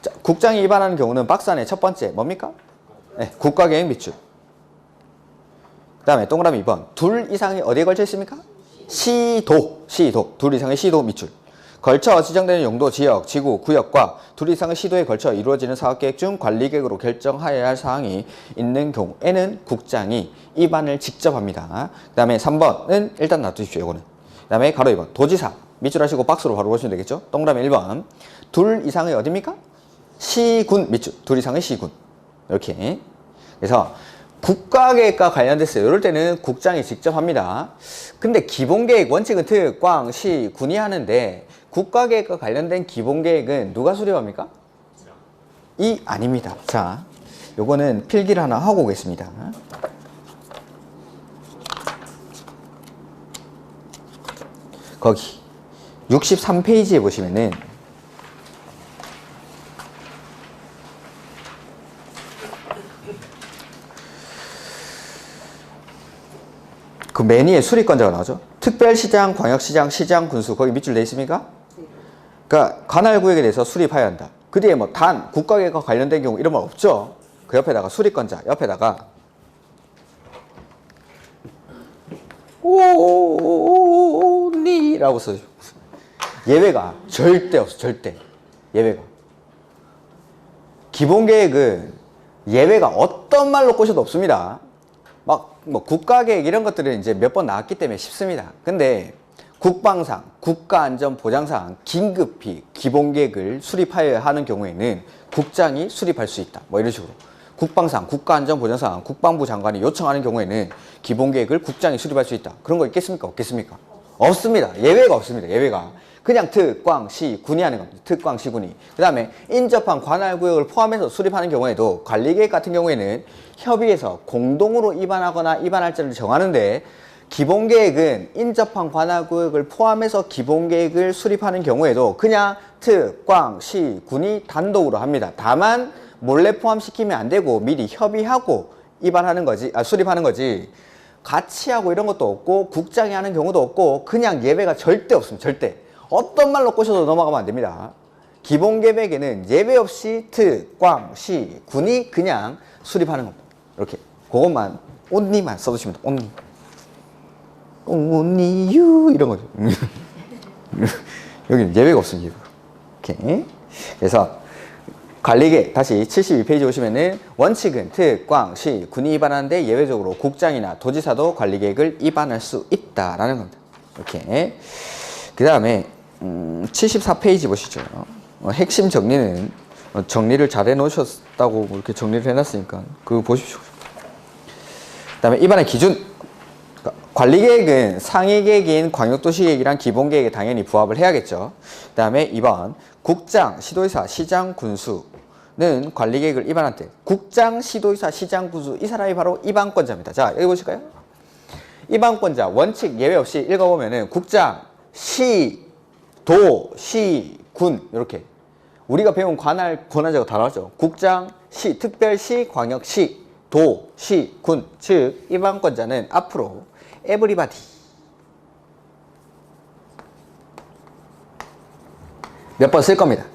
자, 국장이 입안하는 경우는 박스 안에 첫 번째 뭡니까? 네, 국가계획 밑줄. 그 다음에 동그라미 2번 둘 이상이 어디에 걸쳐 있습니까? 시도. 둘 이상의 시도 밑줄. 걸쳐 지정되는 용도, 지역, 지구, 구역과 둘 이상의 시도에 걸쳐 이루어지는 사업계획 중 관리계획으로 결정하여야 할 사항이 있는 경우에는 국장이 입안을 직접 합니다. 그 다음에 3번은 일단 놔두십시오. 이거는. 그 다음에 가로 2번 도지사 밑줄 하시고 박스로 바로 보시면 되겠죠. 동그라미 1번 둘 이상의 어디입니까? 시군 밑줄 둘 이상의 시군 이렇게. 그래서 국가계획과 관련됐어요. 이럴 때는 국장이 직접 합니다. 근데 기본계획 원칙은 특, 꽝, 시, 군이 하는데 국가계획과 관련된 기본계획은 누가 수립합니까? 이 아닙니다. 자, 요거는 필기를 하나 하고 오겠습니다. 거기 63페이지에 보시면은 그 맨 위에 수립권자가 나오죠. 특별시장, 광역시장, 시장, 군수 거기 밑줄 내 있습니까? 그러니까 관할구역에 대해서 수립해야 한다. 그 뒤에 뭐 단, 국가계획과 관련된 경우 이런 말 없죠. 그 옆에다가 수립권자 옆에다가 오니라고 써줘. 예외가 절대 없어. 절대 예외가. 기본계획은 예외가 어떤 말로 꼬셔도 없습니다. 막 뭐 국가계획 이런 것들은 이제 몇 번 나왔기 때문에 쉽습니다. 근데 국방상, 국가안전보장상 긴급히 기본계획을 수립하여야 하는 경우에는 국장이 수립할 수 있다. 뭐 이런 식으로. 국방상, 국가안전보장상 국방부 장관이 요청하는 경우에는 기본계획을 국장이 수립할 수 있다. 그런 거 있겠습니까? 없겠습니까? 없습니다. 예외가 없습니다. 예외가. 그냥 특, 꽝, 시, 군이 하는 겁니다. 특, 꽝, 시, 군이. 그 다음에 인접한 관할구역을 포함해서 수립하는 경우에도 관리계획 같은 경우에는 협의해서 공동으로 입안하거나 입안할지를 정하는데 기본계획은 인접한 관할구역을 포함해서 기본계획을 수립하는 경우에도 그냥 특, 꽝, 시, 군이 단독으로 합니다. 다만 몰래 포함시키면 안 되고 미리 협의하고 입안하는 거지, 수립하는 거지. 같이 하고 이런 것도 없고 국장이 하는 경우도 없고 그냥 예외가 절대 없습니다. 절대. 어떤 말로 꼬셔도 넘어가면 안 됩니다. 기본계획에는 예외 없이 특, 꽝, 시, 군이 그냥 수립하는 겁니다. 이렇게. 그것만, 온니만 써두시면 돼요. 온니. 온니유 이런 거죠. 여기는 예외가 없습니다. 이렇게. 그래서 관리계획 다시 72페이지 오시면은 원칙은 특, 꽝, 시, 군이 입안하는데 예외적으로 국장이나 도지사도 관리계획을 입안할 수 있다라는 겁니다. 이렇게. 그 다음에 74페이지 보시죠. 핵심 정리는 정리를 잘 해놓으셨다고 이렇게 정리를 해놨으니까 그거 보십시오. 그 다음에 입안의 기준. 관리계획은 상위계획인 광역도시계획이랑 기본계획에 당연히 부합을 해야겠죠. 그 다음에 2번 국장, 시도의사, 시장, 군수는 관리계획을 입안할 때 국장, 시도의사, 시장, 군수 이 사람이 바로 입안권자입니다. 자, 여기 보실까요? 입안권자 원칙 예외 없이 읽어보면은 국장, 시, 도, 시, 군 이렇게 우리가 배운 관할 권한제가 다 나왔죠. 국장, 시, 특별시, 광역시, 도, 시, 군 즉 입안권자는 앞으로 everybody 몇 번 쓸 겁니다.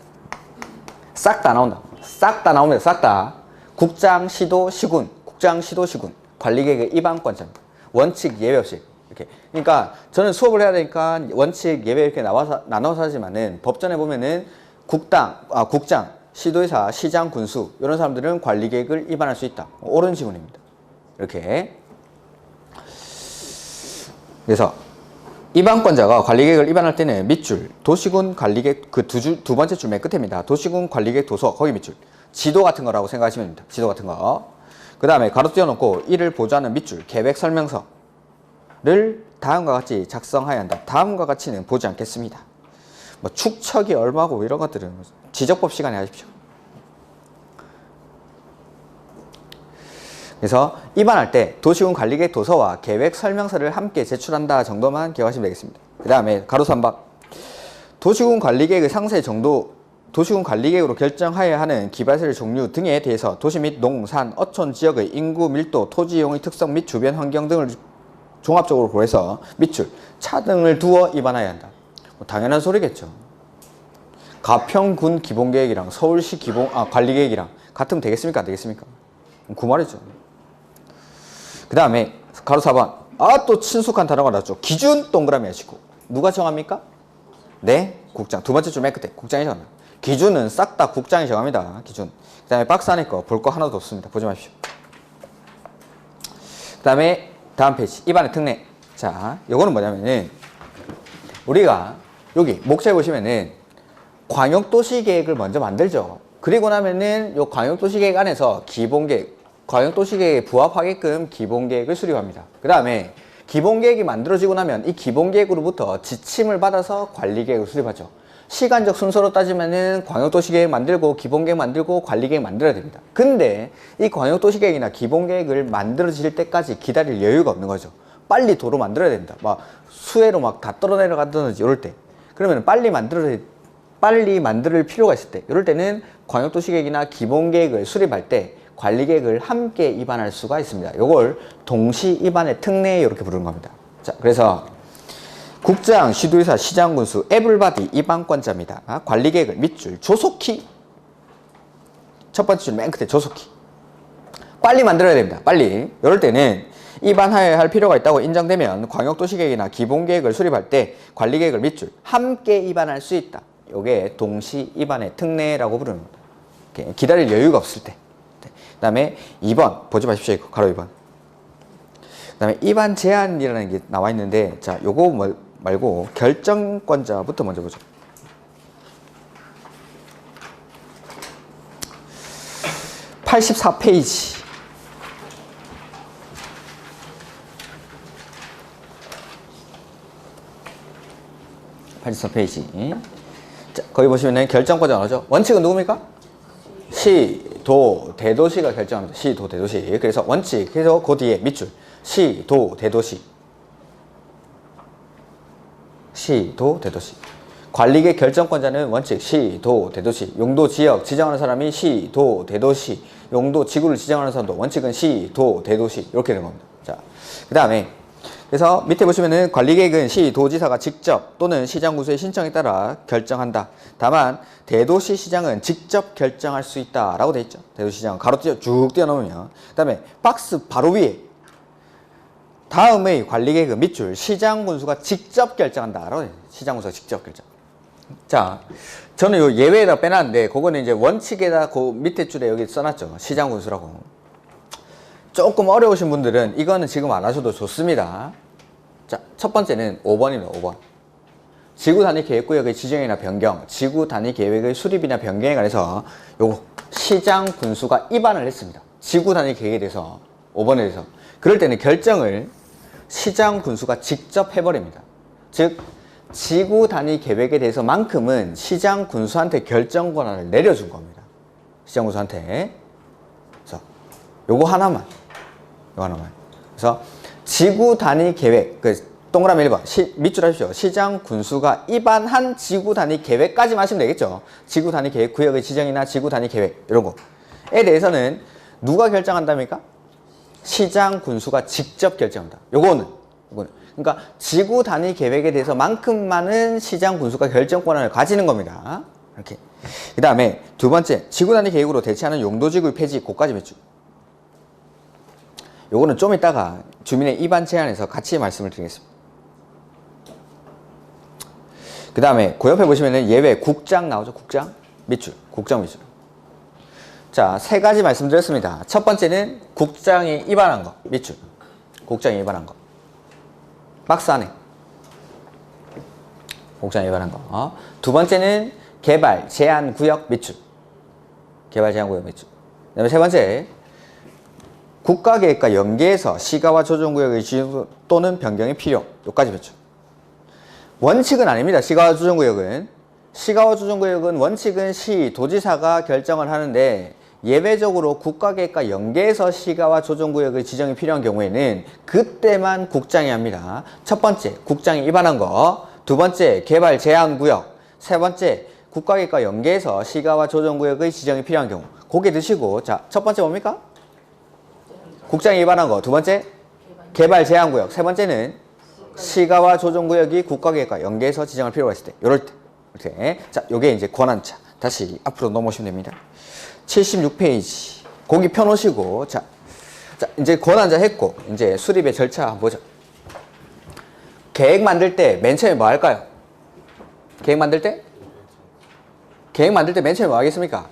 싹 다 나온다. 싹 다 나옵니다. 싹 다. 국장, 시도, 시군 국장, 시도, 시군 관리계획의 입안권자입니다. 원칙 예외 없이 이렇게. 그러니까 저는 수업을 해야 되니까 원칙 예외 이렇게 나눠서 하지만은 법전에 보면은 국장, 시도의사, 시장, 군수 이런 사람들은 관리계획을 입안할 수 있다. 옳은 지문입니다. 이렇게. 그래서 입안권자가 관리계획을 입안할 때는 밑줄 도시군 관리계획 그 두 번째 줄 맨 끝입니다. 도시군 관리계획 도서 거기 밑줄 지도 같은 거라고 생각하시면 됩니다. 지도 같은 거. 그 다음에 가로 띄워놓고 이를 보좌하는 밑줄 계획 설명서를 다음과 같이 작성해야 한다. 다음과 같이는 보지 않겠습니다. 뭐 축척이 얼마고 이런 것들은 지적법 시간에 하십시오. 그래서 입안할 때 도시군 관리계획 도서와 계획 설명서를 함께 제출한다 정도만 기억하시면 되겠습니다. 그 다음에 가로 3번 도시군 관리계획의 상세 정도 도시군 관리계획으로 결정하여야 하는 기발시설 종류 등에 대해서 도시 및 농, 산, 어촌 지역의 인구 밀도, 토지 이용의 특성 및 주변 환경 등을 종합적으로 고려해서 밑줄 차 등을 두어 입안해야 한다. 뭐 당연한 소리겠죠. 가평군 기본계획이랑 서울시 관리계획이랑 같으면 되겠습니까? 안 되겠습니까? 그 말이죠. 그 다음에 가로 4번 또 친숙한 단어가 나왔죠. 기준 동그라미 하시고 누가 정합니까? 네, 국장. 두 번째 줄 맨 끝에 국장이 정합니다. 기준은 싹 다 국장이 정합니다. 기준. 그 다음에 박스 안에 거 볼 거 하나도 없습니다. 보지 마십시오. 그 다음에 다음 페이지. 입안의 특례. 자, 요거는 뭐냐면은 우리가 여기 목차에 보시면은 광역도시계획을 먼저 만들죠. 그리고 나면은 요 광역도시계획 안에서 기본계획, 광역도시계획에 부합하게끔 기본계획을 수립합니다. 그 다음에 기본계획이 만들어지고 나면 이 기본계획으로부터 지침을 받아서 관리계획을 수립하죠. 시간적 순서로 따지면은 광역도시계획 만들고 기본계획 만들고 관리계획 만들어야 됩니다. 근데 이 광역도시계획이나 기본계획을 만들어질 때까지 기다릴 여유가 없는 거죠. 빨리 도로 만들어야 됩니다. 막 수해로 막 다 떨어내려가든지 이럴 때. 그러면 빨리 만들 필요가 있을 때. 이럴 때는 광역도시계획이나 기본계획을 수립할 때 관리계획을 함께 입안할 수가 있습니다. 이걸 동시 입안의 특례 이렇게 부르는 겁니다. 자, 그래서 국장, 시도의사, 시장군수, 에블바디 입안권자입니다. 관리계획을 밑줄 조속히 첫 번째 줄 맨 끝에 조속히 빨리 만들어야 됩니다. 빨리. 이럴 때는 입안해야 할 필요가 있다고 인정되면 광역도시계획이나 기본계획을 수립할 때 관리계획을 밑줄 함께 입안할 수 있다. 이게 동시 입안의 특례라고 부르는 겁니다. 기다릴 여유가 없을 때. 그 다음에 2번 보지 마십시오. 이거 가로 2번. 그 다음에 입안 제한이라는 게 나와 있는데, 자, 요거 말고 결정권자부터 먼저 보죠. (84페이지) (84페이지) 자, 거기 보시면은 결정권자 나오죠. 원칙은 누굽니까? 시, 도, 대도시가 결정합니다. 시, 도, 대도시. 그래서 원칙, 그래서 그 뒤에 밑줄. 시, 도, 대도시. 시, 도, 대도시. 관리계 결정권자는 원칙, 시, 도, 대도시. 용도, 지역 지정하는 사람이 시, 도, 대도시. 용도, 지구를 지정하는 사람도 원칙은 시, 도, 대도시. 이렇게 되는 겁니다. 자, 그 다음에 그래서 밑에 보시면은 관리계획은 시, 도지사가 직접 또는 시장군수의 신청에 따라 결정한다. 다만 대도시 시장은 직접 결정할 수 있다라고 돼 있죠. 대도시 시장은 가로 쭉 띄워놓으면. 그 다음에 박스 바로 위에 다음의 관리계획은 밑줄 시장군수가 직접 결정한다라고 돼 있죠. 시장군수가 직접 결정. 자, 저는 요 예외에다 빼놨는데 그거는 이제 원칙에다 그 밑에 줄에 여기 써놨죠. 시장군수라고. 조금 어려우신 분들은 이거는 지금 안 하셔도 좋습니다. 자, 첫 번째는 5번입니다. 5번. 지구단위 계획구역의 지정이나 변경, 지구단위 계획의 수립이나 변경에 관해서 요거 시장 군수가 입안을 했습니다. 지구단위 계획에 대해서 5번에 대해서. 그럴 때는 결정을 시장 군수가 직접 해버립니다. 즉 지구단위 계획에 대해서만큼은 시장 군수한테 결정 권한을 내려준 겁니다. 시장 군수한테. 그래서 요거 하나만. 그래서 지구 단위 계획, 동그라미 1번 밑줄 하십시오. 시장 군수가 입안한 지구 단위 계획까지만 하시면 되겠죠. 지구 단위 계획 구역의 지정이나 지구 단위 계획 이런 거에 대해서는 누가 결정한답니까? 시장 군수가 직접 결정한다. 요거는 그러니까 지구 단위 계획에 대해서만큼만은 시장 군수가 결정 권한을 가지는 겁니다. 이렇게. 그 다음에 두 번째, 지구 단위 계획으로 대체하는 용도지구의 폐지, 고까지 밑줄. 요거는 좀 이따가 주민의 입안 제한에서 같이 말씀을 드리겠습니다. 그 다음에 그 옆에 보시면은 예외 국장 나오죠. 국장 밑줄. 국장 밑줄. 자, 세 가지 말씀드렸습니다. 첫 번째는 국장이 입안한 거 밑줄. 국장이 입안한 거. 박스 안에 국장이 입안한 거. 두 번째는 개발 제한 구역 밑줄. 개발 제한 구역 밑줄. 그 다음에 세 번째, 국가계획과 연계해서 시가와 조정구역의 지정 또는 변경이 필요. 여기까지 뺐죠. 원칙은 아닙니다. 시가와 조정구역은. 시가와 조정구역은 원칙은 시, 도지사가 결정을 하는데 예외적으로 국가계획과 연계해서 시가와 조정구역의 지정이 필요한 경우에는 그때만 국장이 합니다. 첫 번째, 국장이 입안한 거. 두 번째, 개발 제한구역. 세 번째, 국가계획과 연계해서 시가와 조정구역의 지정이 필요한 경우. 고개 드시고, 자, 첫 번째 뭡니까? 국장이 입안한 거. 두 번째, 개발 제한구역. 세 번째는 시가와 조정구역이 국가계획과 연계해서 지정할 필요가 있을 때. 요럴 때. 이렇게. 자, 요게 이제 권한자. 다시 앞으로 넘어오시면 됩니다. 76페이지. 거기 펴놓으시고, 자, 이제 권한자 했고, 이제 수립의 절차 한번 보죠. 계획 만들 때 맨 처음에 뭐 할까요? 계획 만들 때? 계획 만들 때 맨 처음에 뭐 하겠습니까?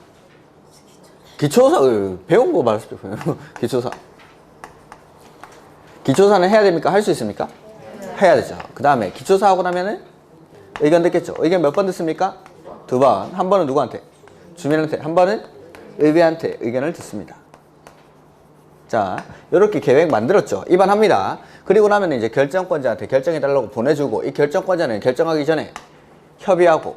기초사, 배운 거 말했죠. 기초사. 기초사는 해야 됩니까? 할 수 있습니까? 해야 되죠. 그 다음에 기초사 하고 나면은 의견 듣겠죠. 의견 몇 번 듣습니까? 2번. 한 번은 누구한테? 주민한테. 한 번은 의회한테 의견을 듣습니다. 자, 이렇게 계획 만들었죠. 입안합니다. 그리고 나면 이제 결정권자한테 결정해달라고 보내주고, 이 결정권자는 결정하기 전에 협의하고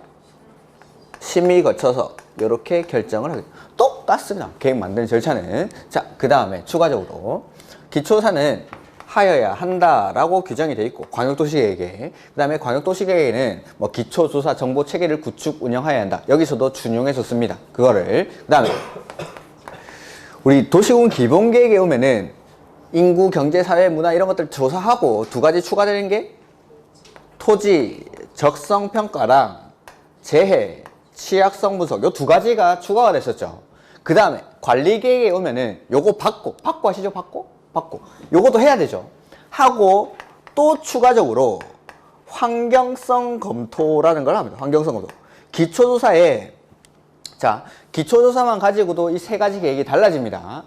심의 거쳐서 이렇게 결정을 하게. 똑같습니다. 계획 만드는 절차는. 자, 그 다음에 추가적으로 기초사는 하여야 한다라고 규정이 되어 있고, 광역도시계획에. 그 다음에 광역도시계획에는 뭐 기초조사 정보체계를 구축 운영하여야 한다. 여기서도 준용해서 씁니다. 그거를. 그 다음에 우리 도시군 기본계획에 오면은 인구, 경제, 사회, 문화 이런 것들 조사하고 2가지 추가되는 게 토지 적성평가랑 재해, 취약성 분석 요 2가지가 추가가 됐었죠. 그 다음에 관리계획에 오면은 요거 받고 하시죠? 받고 요것도 해야 되죠. 하고 또 추가적으로 환경성 검토라는 걸 합니다. 환경성 검토. 기초조사에 자, 기초조사만 가지고도 이 3가지 계획이 달라집니다.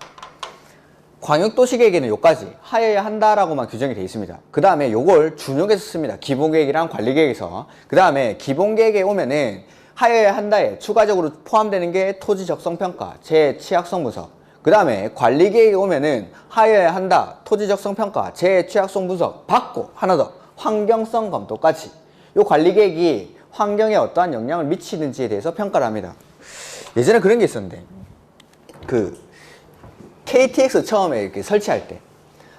광역도시계획에는 요까지 하여야 한다라고만 규정이 되어 있습니다. 그 다음에 요걸 준용해서 씁니다. 기본계획이랑 관리계획에서. 그 다음에 기본계획에 오면은 하여야 한다에 추가적으로 포함되는 게 토지 적성평가, 재 취약성 분석. 그 다음에 관리계획에 오면은 하여야 한다, 토지 적성평가, 재 취약성 분석 받고 하나 더 환경성 검토까지. 요 관리계획이 환경에 어떠한 영향을 미치는지에 대해서 평가를 합니다. 예전에 그런 게 있었는데, KTX 처음에 이렇게 설치할 때,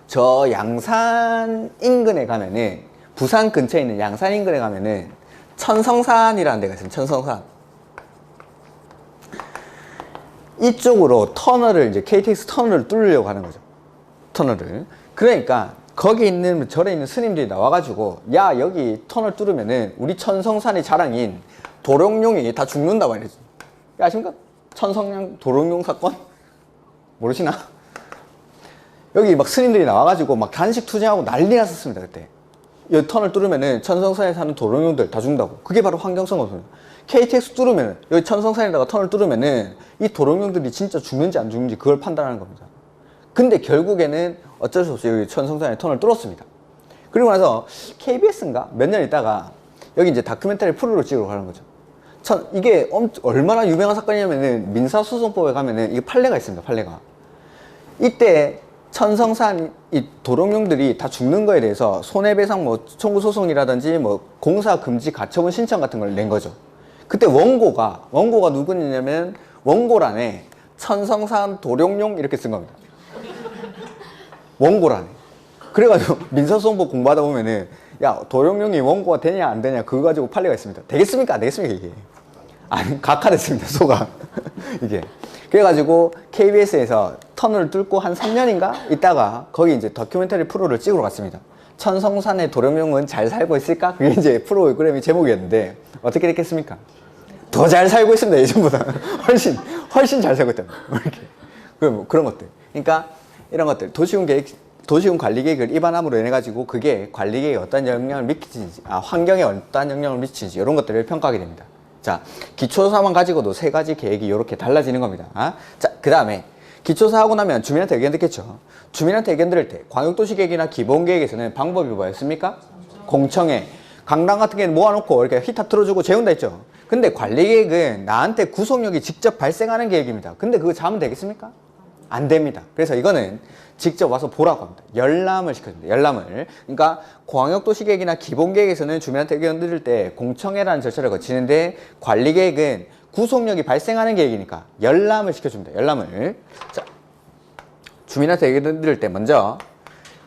저 양산 인근에 가면은, 부산 근처에 있는 양산 인근에 가면은, 천성산이라는 데가 있습니다. 천성산. 이쪽으로 터널을, 이제 KTX 터널을 뚫으려고 하는 거죠. 터널을. 그러니까, 거기 있는, 절에 있는 스님들이 나와가지고, 야, 여기 터널 뚫으면은, 우리 천성산의 자랑인 도롱뇽이 다 죽는다고 이러지. 아십니까? 천성량 도롱뇽 사건? 모르시나? 여기 막 스님들이 나와가지고 막 단식 투쟁하고 난리 났었습니다, 그때. 이 터널 뚫으면은 천성산에 사는 도롱뇽들 다 죽는다고. 그게 바로 환경성 검토입니다. KTX 뚫으면은, 여기 천성산에다가 터널 뚫으면은 이 도롱뇽들이 진짜 죽는지 안 죽는지 그걸 판단하는 겁니다. 근데 결국에는 어쩔 수 없이 여기 천성산에 터널 뚫었습니다. 그리고 나서 KBS인가? 몇 년 있다가 여기 이제 다큐멘터리 프로를 찍으러 가는 거죠. 이게 얼마나 유명한 사건이냐면은 민사소송법에 가면은 이게 판례가 있습니다. 판례가. 이때 천성산 이 도롱뇽들이 다 죽는 거에 대해서 손해배상 뭐 청구 소송이라든지 뭐 공사 금지 가처분 신청 같은 걸 낸 거죠. 그때 원고가 누구냐면 원고란에 천성산 도롱뇽 이렇게 쓴 겁니다. 원고란에. 그래가지고 민사소송법 공부하다 보면은 야, 도롱뇽이 원고가 되냐 안 되냐 그거 가지고 판례가 있습니다. 되겠습니까? 안 되겠습니까? 이게. 아니, 각하됐습니다. 소가. 이게. 그래가지고 KBS에서 터널을 뚫고 한 3년인가 있다가 거기 이제 다큐멘터리 프로를 찍으러 갔습니다. 천성산의 도롱뇽은 잘 살고 있을까? 그게 이제 프로그램이 제목이었는데 어떻게 됐겠습니까? 더 잘 살고 있습니다. 예전보다. 훨씬 잘 살고 있다. 이렇게. 그런 것들. 그러니까 이런 것들. 도시군 관리계획을 입안함으로 인해가지고 그게 관리계획에 어떤 영향을 미치는지, 환경에 어떤 영향을 미치는지 이런 것들을 평가하게 됩니다. 자, 기초조사만 가지고도 3가지 계획이 이렇게 달라지는 겁니다. 자, 그 다음에 기초조사 하고 나면 주민한테 의견 듣겠죠. 주민한테 의견 들을 때 광역도시계획이나 기본계획에서는 방법이 뭐였습니까? 공청회. 강당 같은 경우는 모아놓고 이렇게 히터 틀어주고 재운다 했죠. 근데 관리계획은 나한테 구속력이 직접 발생하는 계획입니다. 근데 그거 자면 되겠습니까? 안 됩니다. 그래서 이거는 직접 와서 보라고 합니다. 열람을 시켜줍니다. 열람을. 그러니까 광역도시계획이나 기본계획에서는 주민한테 의견 들을 때 공청회라는 절차를 거치는데 관리계획은 구속력이 발생하는 계획이니까 열람을 시켜줍니다. 열람을. 자, 주민한테 의견 들을 때 먼저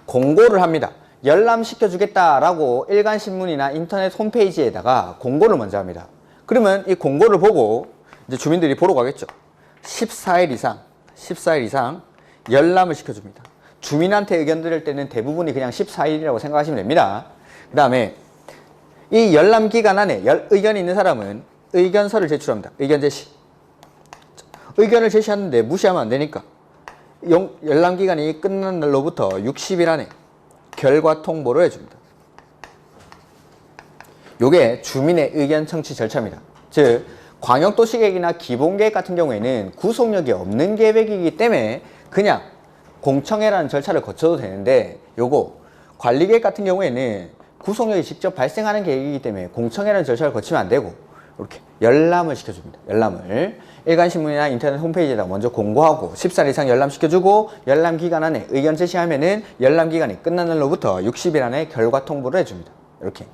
공고를 합니다. 열람시켜주겠다라고 일간신문이나 인터넷 홈페이지에다가 공고를 먼저 합니다. 그러면 이 공고를 보고 이제 주민들이 보러 가겠죠. 14일 이상 열람을 시켜줍니다. 주민한테 의견 들을 때는 대부분이 그냥 14일이라고 생각하시면 됩니다. 그 다음에 이 열람 기간 안에 의견이 있는 사람은 의견서를 제출합니다. 의견 제시. 의견을 제시하는데 무시하면 안 되니까 열람 기간이 끝난 날로부터 60일 안에 결과 통보를 해줍니다. 요게 주민의 의견 청취 절차입니다. 즉 광역도시계획이나 기본계획 같은 경우에는 구속력이 없는 계획이기 때문에 그냥 공청회라는 절차를 거쳐도 되는데, 요거 관리계획 같은 경우에는 구속력이 직접 발생하는 계획이기 때문에 공청회라는 절차를 거치면 안 되고 이렇게 열람을 시켜줍니다. 열람을 일간신문이나 인터넷 홈페이지에다 먼저 공고하고 14일 이상 열람시켜주고, 열람 기간 안에 의견 제시하면은 열람 기간이 끝난 날로부터 60일 안에 결과 통보를 해줍니다. 이렇게.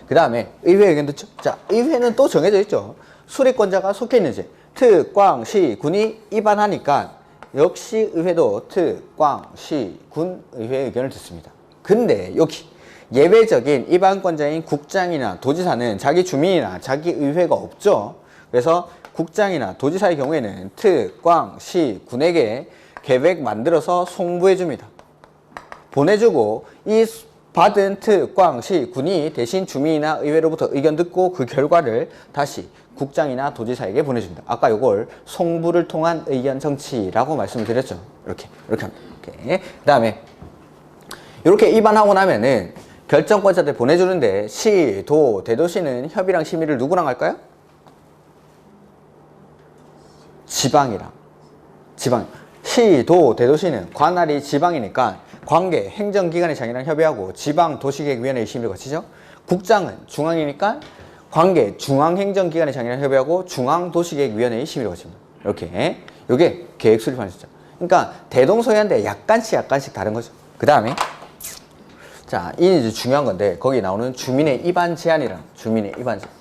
그 다음에 의회 의견 듣죠. 자, 의회는 또 정해져 있죠. 수리권자가 속해 있는지 특, 광, 시, 군이 입안하니까 역시 의회도 특, 광, 시, 군 의회 의견을 듣습니다. 근데 여기 예외적인 입안권자인 국장이나 도지사는 자기 주민이나 자기 의회가 없죠. 그래서 국장이나 도지사의 경우에는 특, 광, 시, 군에게 계획 만들어서 송부해 줍니다. 보내주고 이 받은 특, 광, 시, 군이 대신 주민이나 의회로부터 의견 듣고 그 결과를 다시 국장이나 도지사에게 보내줍니다. 아까 이걸 송부를 통한 의견 청취라고 말씀을 드렸죠. 이렇게 합니다. 이렇게. 그 다음에 이렇게 입안하고 나면은 결정권자들 보내주는데 시, 도, 대도시는 협의랑 심의를 누구랑 할까요? 지방이랑. 시, 도, 대도시는 관할이 지방이니까 관계 행정기관의 장이랑 협의하고 지방도시계획위원회의 심의를 거치죠. 국장은 중앙이니까 관계 중앙행정기관의 장이랑 협의하고 중앙도시계획위원회의 심의를 거칩니다. 이렇게. 이게 계획 수립하는 숫자. 그러니까 대동소이한데 약간씩 다른 거죠. 그 다음에 자, 이 이제 중요한 건데 거기 나오는 주민의 입안 제한이랑 주민의 입안 제한.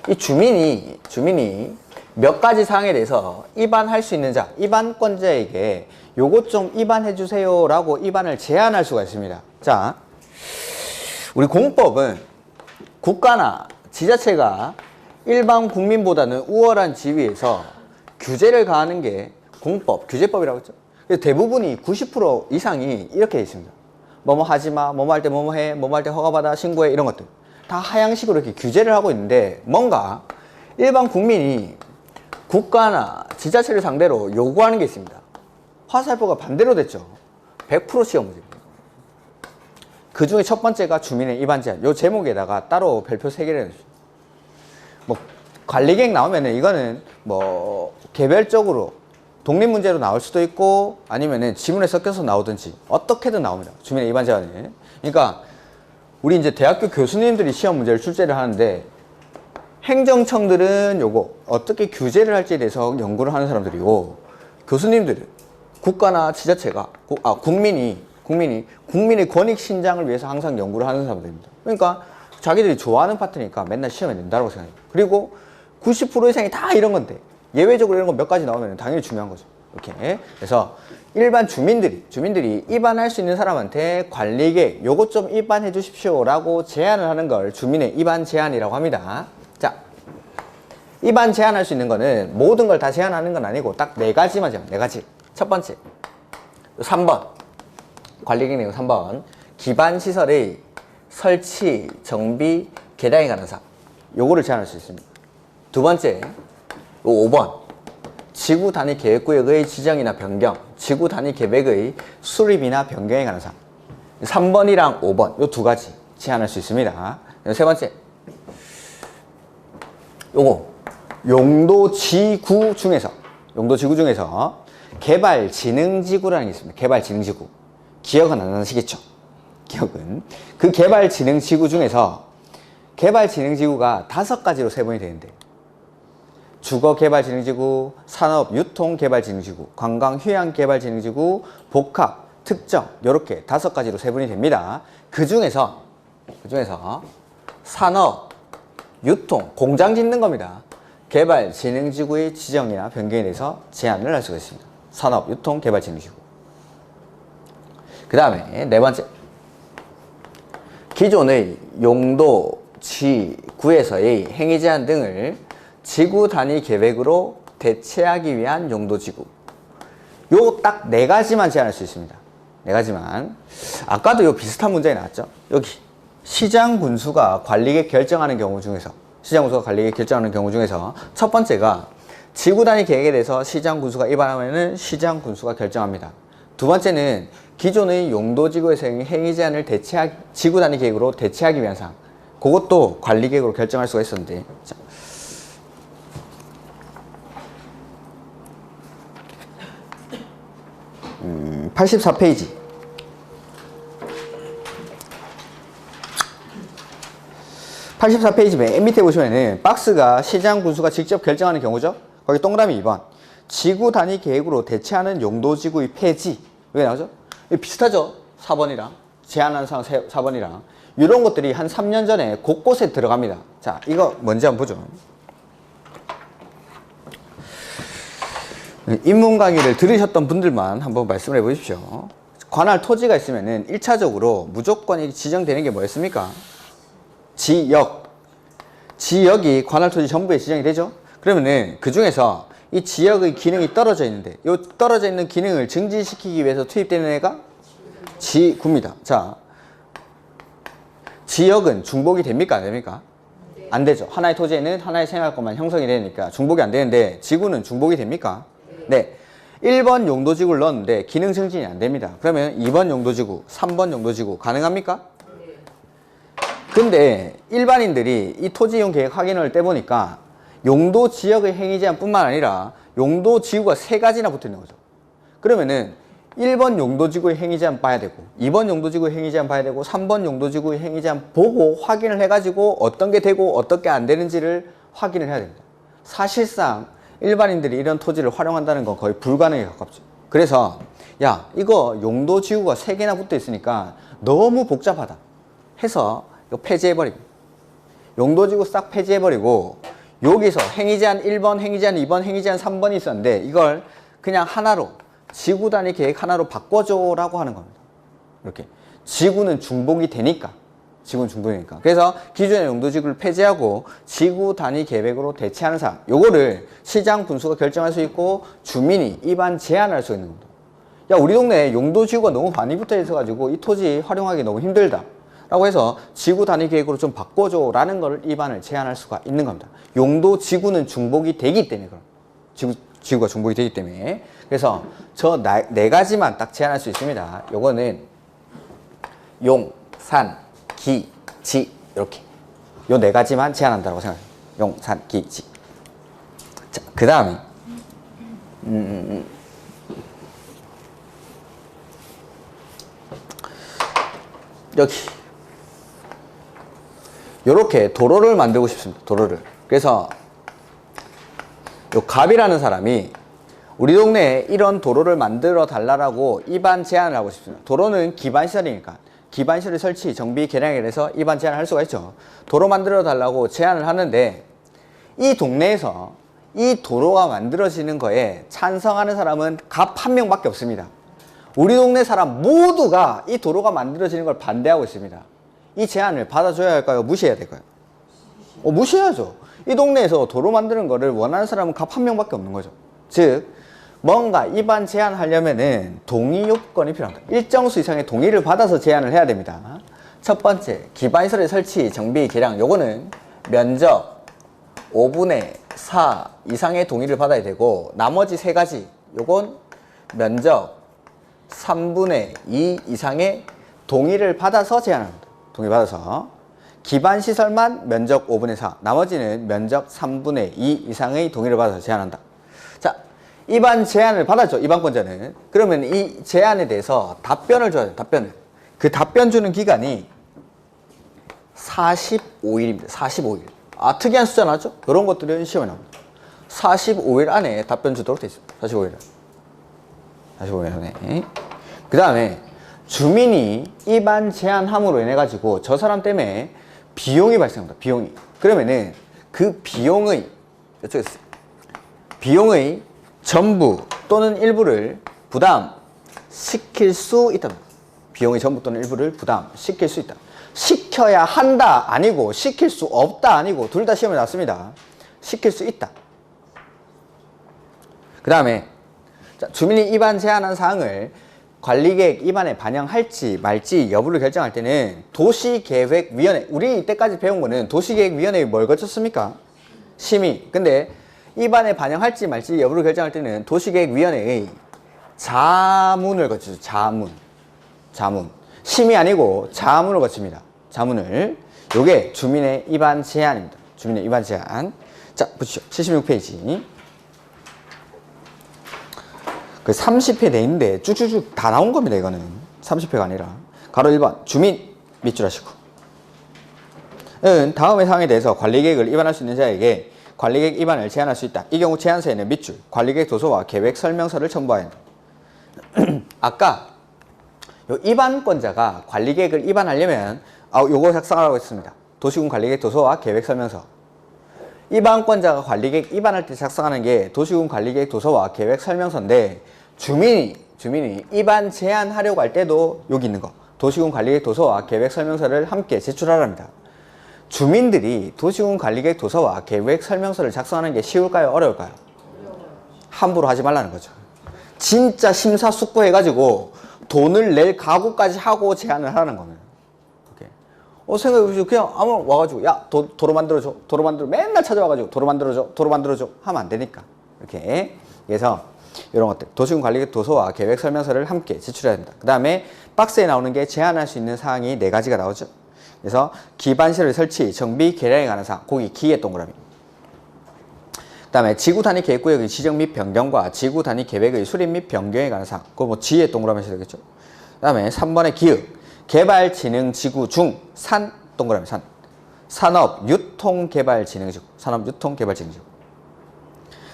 이 주민이 몇 가지 사항에 대해서 입안할 수 있는 자, 입안권자에게 요것 좀 입안해 주세요 라고 입안을 제한할 수가 있습니다. 자, 우리 공법은 국가나 지자체가 일반 국민보다는 우월한 지위에서 규제를 가하는 게 공법, 규제법이라고 했죠. 그래서 대부분이 90% 이상이 이렇게 돼 있습니다. 뭐뭐 하지마, 뭐뭐 할 때 뭐뭐 해, 뭐뭐 할 때 허가받아, 신고해, 이런 것들 다 하향식으로 이렇게 규제를 하고 있는데, 뭔가 일반 국민이 국가나 지자체를 상대로 요구하는 게 있습니다. 화살표가 반대로 됐죠. 100% 시험 문제입니다. 그 중에 첫 번째가 주민의 입안 제한. 요 제목에다가 따로 별표 3개를 해주죠. 뭐 관리계획 나오면은 이거는 뭐 개별적으로 독립 문제로 나올 수도 있고 아니면은 지문에 섞여서 나오든지 어떻게든 나옵니다. 주민의 입안 제한은. 그러니까 우리 이제 대학교 교수님들이 시험 문제를 출제를 하는데 행정청들은 요거 어떻게 규제를 할지에 대해서 연구를 하는 사람들이고, 교수님들은 국가나 지자체가 국민의 권익 신장을 위해서 항상 연구를 하는 사람들입니다. 그러니까 자기들이 좋아하는 파트니까 맨날 시험에 낸다고 생각해요. 그리고 90% 이상이 다 이런 건데 예외적으로 이런 거 몇 가지 나오면 당연히 중요한 거죠. 이렇게. 그래서 일반 주민들이 입안할 수 있는 사람한테 관리계획 요것 좀 입안해 주십시오 라고 제안을 하는 걸 주민의 입안 제한이라고 합니다. 자, 입안 제한할 수 있는 거는 모든 걸 다 제한하는 건 아니고 딱 4가지만 제한. 4가지. 첫 번째 3번 관리계획 내용 3번 기반시설의 설치, 정비, 개량에 관한 사항, 요거를 제한할 수 있습니다. 두 번째 5번 지구 단위 계획구역의 지정이나 변경, 지구 단위 계획의 수립이나 변경에 관한 사항. 3번이랑 5번 요 2가지 제한할 수 있습니다. 세 번째 요거 용도지구 중에서 개발진흥지구라는 게 있습니다. 개발진흥지구. 기억은 안 나시겠죠? 기억은. 그 개발진흥지구 중에서 개발진흥지구가 5가지로 세분이 되는데, 주거개발진흥지구, 산업유통개발진흥지구, 관광휴양개발진흥지구, 복합, 특정 이렇게 5가지로 세분이 됩니다. 그 중에서 산업, 유통, 공장 짓는 겁니다. 개발진흥지구의 지정이나 변경에 대해서 제한을 할 수가 있습니다. 산업, 유통, 개발진흥지구. 그 다음에 4번째 기존의 용도, 지구에서의 행위 제한 등을 지구 단위 계획으로 대체하기 위한 용도지구. 요 딱 4가지만 제한할 수 있습니다. 4가지만. 아까도 요 비슷한 문제가 나왔죠. 여기 시장 군수가 관리계획 결정하는 경우 중에서 첫 번째가 지구 단위 계획에 대해서 시장 군수가 위반하면은 시장 군수가 결정합니다. 두 번째는 기존의 용도지구에서 행위 제한을 지구 단위 계획으로 대체하기 위한 사항. 그것도 관리계획으로 결정할 수가 있었는데. 자. 84페이지. 84페이지 맨 밑에 보시면은 박스가 시장 군수가 직접 결정하는 경우죠. 거기 동그라미 2번. 지구 단위 계획으로 대체하는 용도지구의 폐지. 왜 나오죠? 비슷하죠? 4번이랑. 제한하는 사항 4번이랑. 이런 것들이 한 3년 전에 곳곳에 들어갑니다. 자, 이거 뭔지 한번 보죠. 입문 강의를 들으셨던 분들만 한번 말씀을 해보십시오. 관할 토지가 있으면은 1차적으로 무조건 지정되는 게 뭐였습니까? 지역. 지역이 관할 토지 전부에 지정이 되죠? 그러면은 그 중에서 이 지역의 기능이 떨어져 있는데, 이 떨어져 있는 기능을 증진시키기 위해서 투입되는 애가 지구입니다. 자, 지역은 중복이 됩니까? 안 됩니까? 안 되죠. 하나의 토지에는 하나의 생활권만 형성이 되니까 중복이 안 되는데, 지구는 중복이 됩니까? 네. 1번 용도지구를 넣었는데 기능 증진이 안 됩니다. 그러면 2번 용도지구, 3번 용도지구 가능합니까? 근데 일반인들이 이 토지 이용 계획 확인을 떼보니까 용도 지역의 행위 제한 뿐만 아니라 용도 지구가 3가지나 붙어 있는 거죠. 그러면은 1번 용도지구의 행위 제한 봐야 되고, 2번 용도지구의 행위 제한 봐야 되고, 3번 용도지구의 행위 제한 보고 확인을 해가지고 어떤 게 되고 어떤 게 안 되는지를 확인을 해야 됩니다. 사실상 일반인들이 이런 토지를 활용한다는 건 거의 불가능에 가깝죠. 그래서 야, 이거 용도지구가 3개나 붙어 있으니까 너무 복잡하다 해서 이거 폐지해버립니다. 용도지구 싹 폐지해버리고, 여기서 행위제한 1번, 행위제한 2번, 행위제한 3번이 있었는데 이걸 그냥 하나로, 지구 단위 계획 하나로 바꿔줘라고 하는 겁니다. 이렇게. 지구는 중복이 되니까. 지구는 중복이니까. 그래서 기존의 용도지구를 폐지하고 지구 단위 계획으로 대체하는 사항. 요거를 시장 군수가 결정할 수 있고 주민이 입안 제한할 수 있는 겁니다. 야, 우리 동네에 용도지구가 너무 많이 붙어 있어가지고 이 토지 활용하기 너무 힘들다 라고 해서 지구 단위 계획으로 좀 바꿔줘 라는 걸 입안을 제한할 수가 있는 겁니다. 용도지구는 중복이 되기 때문에 그럼. 지구가 중복이 되기 때문에. 그래서 저 4가지만 딱 제한할 수 있습니다. 요거는 용, 산, 기, 지 이렇게 요 4가지만 제한한다고 생각해요. 용, 산, 기, 지. 자, 그 다음에 여기 요렇게 도로를 만들고 싶습니다. 도로를. 그래서 요 갑이라는 사람이 우리 동네에 이런 도로를 만들어 달라고 입안 제안을 하고 싶습니다. 도로는 기반시설이니까 기반시설 설치, 정비, 개량에 대해서 입안 제안을 할 수가 있죠. 도로 만들어 달라고 제안을 하는데 이 동네에서 이 도로가 만들어지는 거에 찬성하는 사람은 갑 1명밖에 없습니다. 우리 동네 사람 모두가 이 도로가 만들어지는 걸 반대하고 있습니다. 이 제안을 받아줘야 할까요? 무시해야 될까요? 무시해야죠. 이 동네에서 도로 만드는 거를 원하는 사람은 갑 1명밖에 없는 거죠. 즉 뭔가 입안 제한하려면은 동의 요건이 필요합니다. 일정 수 이상의 동의를 받아서 제한을 해야 됩니다. 첫 번째, 기반시설의 설치, 정비, 개량. 요거는 면적 5분의 4 이상의 동의를 받아야 되고, 나머지 3가지 요건 면적 3분의 2 이상의 동의를 받아서 제한합니다. 동의 받아서. 기반시설만 면적 5분의 4, 나머지는 면적 3분의 2 이상의 동의를 받아서 제한한다. 자, 입안 제안을 받았죠, 입안권자는. 그러면 이 제안에 대해서 답변을 줘야 돼요, 답변을. 그 답변 주는 기간이 45일입니다. 45일. 아, 특이한 숫자 나왔죠? 이런 것들은 시험에 나옵니다. 45일 안에 답변 주도록 되어 있습니다. 45일. 45일 안에. 그 다음에 주민이 입안 제한함으로 인해 가지고 저 사람 때문에 비용이 발생합니다. 비용이. 그러면은 그 비용의, 이쪽에 있어요. 비용의 전부 또는 일부를 부담시킬 수 있다. 비용의 전부 또는 일부를 부담시킬 수 있다. 시켜야 한다 아니고 시킬 수 없다 아니고 둘 다 시험에 나왔습니다. 시킬 수 있다. 그 다음에 주민이 입안 제한한 사항을 관리계획 입안에 반영할지 말지 여부를 결정할 때는 도시계획위원회, 우리 이때까지 배운 거는 도시계획위원회에 뭘 거쳤습니까? 심의. 근데 입안에 반영할지 말지 여부를 결정할 때는 도시계획위원회의 자문을 거치죠. 자문. 심의 아니고 자문을 거칩니다. 자문을. 요게 주민의 입안 제한입니다. 주민의 입안 제한. 자, 보시죠. 76페이지. 그 30회 돼 있는데 쭉쭉쭉 다 나온 겁니다. 이거는 30회가 아니라. 가로 1번 주민 밑줄 하시고. 은 다음의 사항에 대해서 관리계획을 입안할 수 있는 자에게 관리계획 입안을 제한할 수 있다. 이 경우 제한서에는 밑줄 관리계획 도서와 계획 설명서를 첨부해야 한다. 아까 요 입안권자가 관리계획을 입안하려면 요거 작성하라고 했습니다. 도시군 관리계획 도서와 계획 설명서. 입안권자가 관리계획 입안할 때 작성하는 게 도시군 관리계획 도서와 계획 설명서인데 주민이 입안 제한하려고 할 때도 여기 있는 거 도시군 관리계획 도서와 계획 설명서를 함께 제출하랍니다. 주민들이 도시군 관리계획 도서와 계획 설명서를 작성하는 게 쉬울까요? 어려울까요? 함부로 하지 말라는 거죠. 진짜 심사숙고해가지고 돈을 낼 각오까지 하고 제안을 하라는 겁니다. 생각해보시죠. 그냥 아무 와가지고 야 도로 만들어줘 도로 만들어 맨날 찾아와가지고 도로 만들어줘 하면 안 되니까 이렇게. 그래서 이런 것들 도시군 관리계획 도서와 계획 설명서를 함께 제출해야 된다. 그 다음에 박스에 나오는 게 제한할 수 있는 사항이 4가지가 나오죠. 그래서 기반시설 설치 정비 개량에 관한 사항 거기 기의 동그라미. 그 다음에 지구 단위 계획구역의 지정 및 변경과 지구 단위 계획의 수립 및 변경에 관한 사항 그거 뭐 지의 동그라미 하셔야 되겠죠. 그 다음에 3번의 기읍 개발진흥지구 중 산 동그라미 산 산업유통개발진흥지구 산업유통개발진흥지구.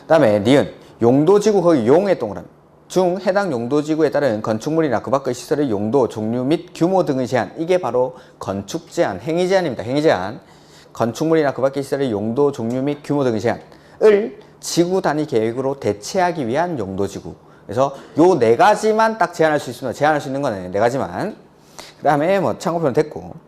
그 다음에 니은 용도지구 거기 용의 동그라미 중 해당 용도지구에 따른 건축물이나 그 밖의 시설의 용도 종류 및 규모 등의 제한. 이게 바로 건축 제한 행위 제한입니다. 행위 제한. 건축물이나 그 밖의 시설의 용도 종류 및 규모 등의 제한을 지구 단위 계획으로 대체하기 위한 용도지구. 그래서 요 4가지만 딱 제한할 수 있습니다. 제한할 수 있는 거는 4가지만. 그 다음에 뭐 참고표는 됐고.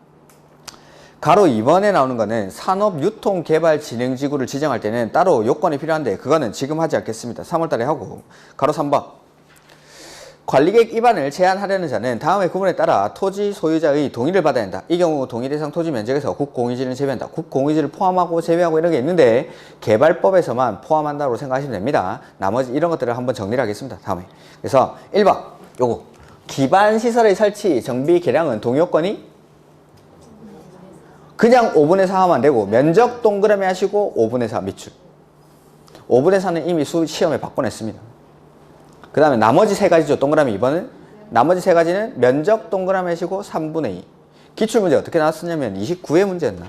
가로 2번에 나오는 거는 산업유통개발진흥지구를 지정할 때는 따로 요건이 필요한데 그거는 지금 하지 않겠습니다. 3월달에 하고. 가로 3번 관리계획 입안을 제한하려는 자는 다음의 구분에 따라 토지 소유자의 동의를 받아야 한다. 이 경우 동의 대상 토지 면적에서 국공유지를 제외한다. 국공유지를 포함하고 제외하고 이런 게 있는데 개발법에서만 포함한다고 생각하시면 됩니다. 나머지 이런 것들을 한번 정리를 하겠습니다. 다음에. 그래서 1번 요거 기반시설의 설치, 정비, 개량은 동의요건이 그냥 5분의 4 하면 안 되고 면적 동그라미 하시고 5분의 4 밑줄. 5분의 4는 이미 시험에 바꿔냈습니다. 그 다음에 나머지 3가지죠. 동그라미 2번은 나머지 3가지는 면적 동그라미 하시고 3분의 2. 기출문제 어떻게 나왔었냐면 29회 문제였나?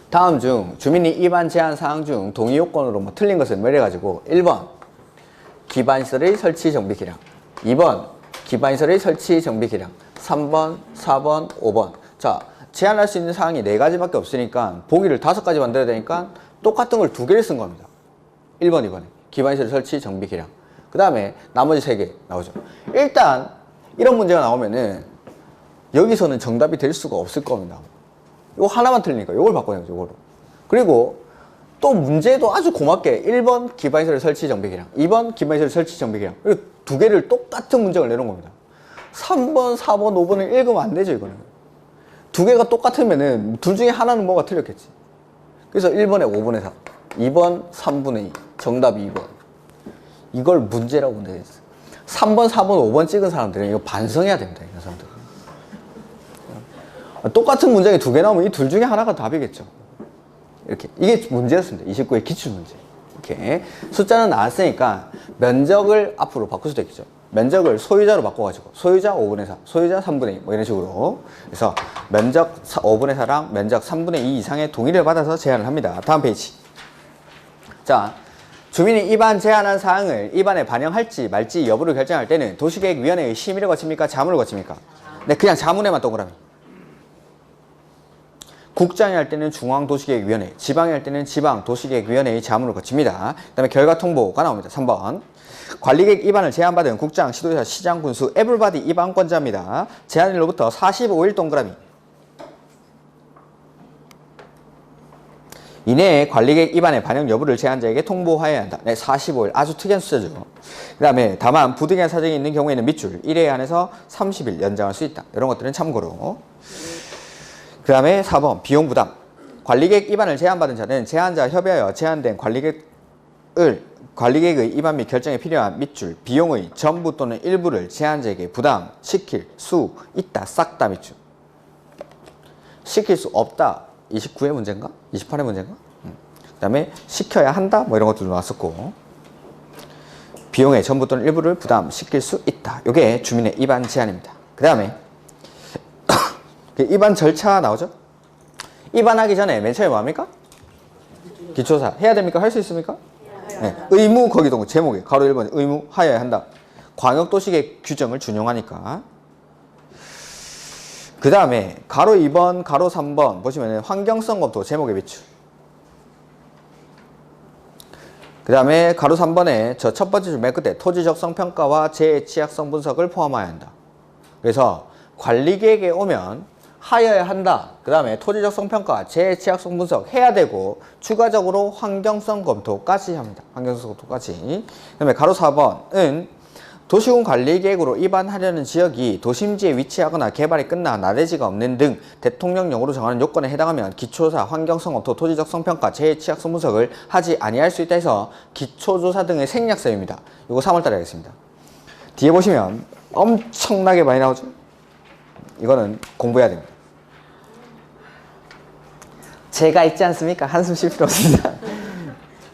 다음 중 주민이 입안 제한 사항 중 동의요건으로 뭐 틀린 것을 매려가지고 1번 기반시설의 설치 정비 개량 2번 기반시설의 설치 정비 개량 3번 4번 5번. 자 제한할 수 있는 사항이 4가지밖에 없으니까 보기를 5가지 만들어야 되니까 똑같은 걸 2개를 쓴 겁니다. 1번 2번에 기반시설 설치 정비 개량. 그 다음에 나머지 3개 나오죠. 일단 이런 문제가 나오면은 여기서는 정답이 될 수가 없을 겁니다. 이거 하나만 틀리니까 이걸 바꿔야 되죠. 이거로. 그리고 또 문제도 아주 고맙게 1번 기반시설 설치 정비 개량 2번 기반시설 설치 정비 개량 이거 2개를 똑같은 문제를 내놓은 겁니다. 3번 4번 5번을 읽으면 안 되죠. 이거는 2개가 똑같으면은 둘 중에 하나는 뭐가 틀렸겠지. 그래서 1번에 5분의 4 2번 3분의 2 정답이 2번. 이걸 문제라고 내겠어요. 3번 4번 5번 찍은 사람들은 이거 반성해야 됩니다. 이런 사람들은. 똑같은 문장이 2개 나오면 이 둘 중에 하나가 답이겠죠. 이렇게 이게 문제였습니다. 29의 기출문제. 이렇게 숫자는 나왔으니까 면적을 앞으로 바꿀 수도 있겠죠. 면적을 소유자로 바꿔가지고 소유자 5분의 4, 소유자 3분의 2 뭐 이런 식으로. 그래서 면적 5분의 4랑 면적 3분의 2 이상의 동의를 받아서 제한을 합니다. 다음 페이지. 자, 주민이 입안 제한한 사항을 입안에 반영할지 말지 여부를 결정할 때는 도시계획위원회의 심의를 거칩니까? 자문을 거칩니까? 네, 그냥 자문에만 동그라미. 국장이 할 때는 중앙도시계획위원회, 지방이 할 때는 지방도시계획위원회의 자문을 거칩니다. 그 다음에 결과 통보가 나옵니다. 3번 관리계획 입안을 제한받은 국장, 시도지사, 시장, 군수, 에블바디 입안권자입니다. 제한일로부터 45일 동그라미 이내에 관리계획 입안의 반영 여부를 제한자에게 통보하여야 한다. 네, 45일. 아주 특이한 숫자죠. 그 다음에 다만 부득이한 사정이 있는 경우에는 밑줄 1회에 한해서 30일 연장할 수 있다. 이런 것들은 참고로. 그 다음에 4번 비용 부담. 관리계획 입안을 제한받은 자는 제한자와 협의하여 제한된 관리계획의 입안 및 결정에 필요한 밑줄 비용의 전부 또는 일부를 제한자에게 부담시킬 수 있다. 싹 다 밑줄. 시킬 수 없다. 29의 문제인가? 28의 문제인가? 그 다음에 시켜야 한다. 뭐 이런 것들도 나왔었고. 비용의 전부 또는 일부를 부담시킬 수 있다. 이게 주민의 입안 제한입니다. 그 다음에 입안 절차 나오죠? 입안하기 전에 맨 처음에 뭐합니까? 기초사. 해야 됩니까? 할 수 있습니까? 네. 의무 거기 동గు 제목에 가로 1번 의무 하여야 한다. 광역도시계획 규정을 준용하니까. 그 다음에 가로 2번, 가로 3번 보시면 환경성 검토 제목에 비추. 그 다음에 가로 3번에 저 첫 번째 줄 맨 끝에 토지적성 평가와 재취약성 분석을 포함해야 한다. 그래서 관리계획에 오면 하여야 한다. 그 다음에 토지적성 평가, 재취약성 분석 해야 되고 추가적으로 환경성 검토까지 합니다. 환경성 검토까지. 그 다음에 가로 4번은 도시군 관리계획으로 입안하려는 지역이 도심지에 위치하거나 개발이 끝나 나대지가 없는 등 대통령령으로 정하는 요건에 해당하면 기초조사, 환경성 검토, 토지적 성평가, 재취약성 분석을 하지 아니할 수 있다 해서 기초조사 등의 생략사유입니다. 이거 3월달에 하겠습니다. 뒤에 보시면 엄청나게 많이 나오죠? 이거는 공부해야 됩니다. 제가 있지 않습니까? 한숨 쉴 필요 없습니다.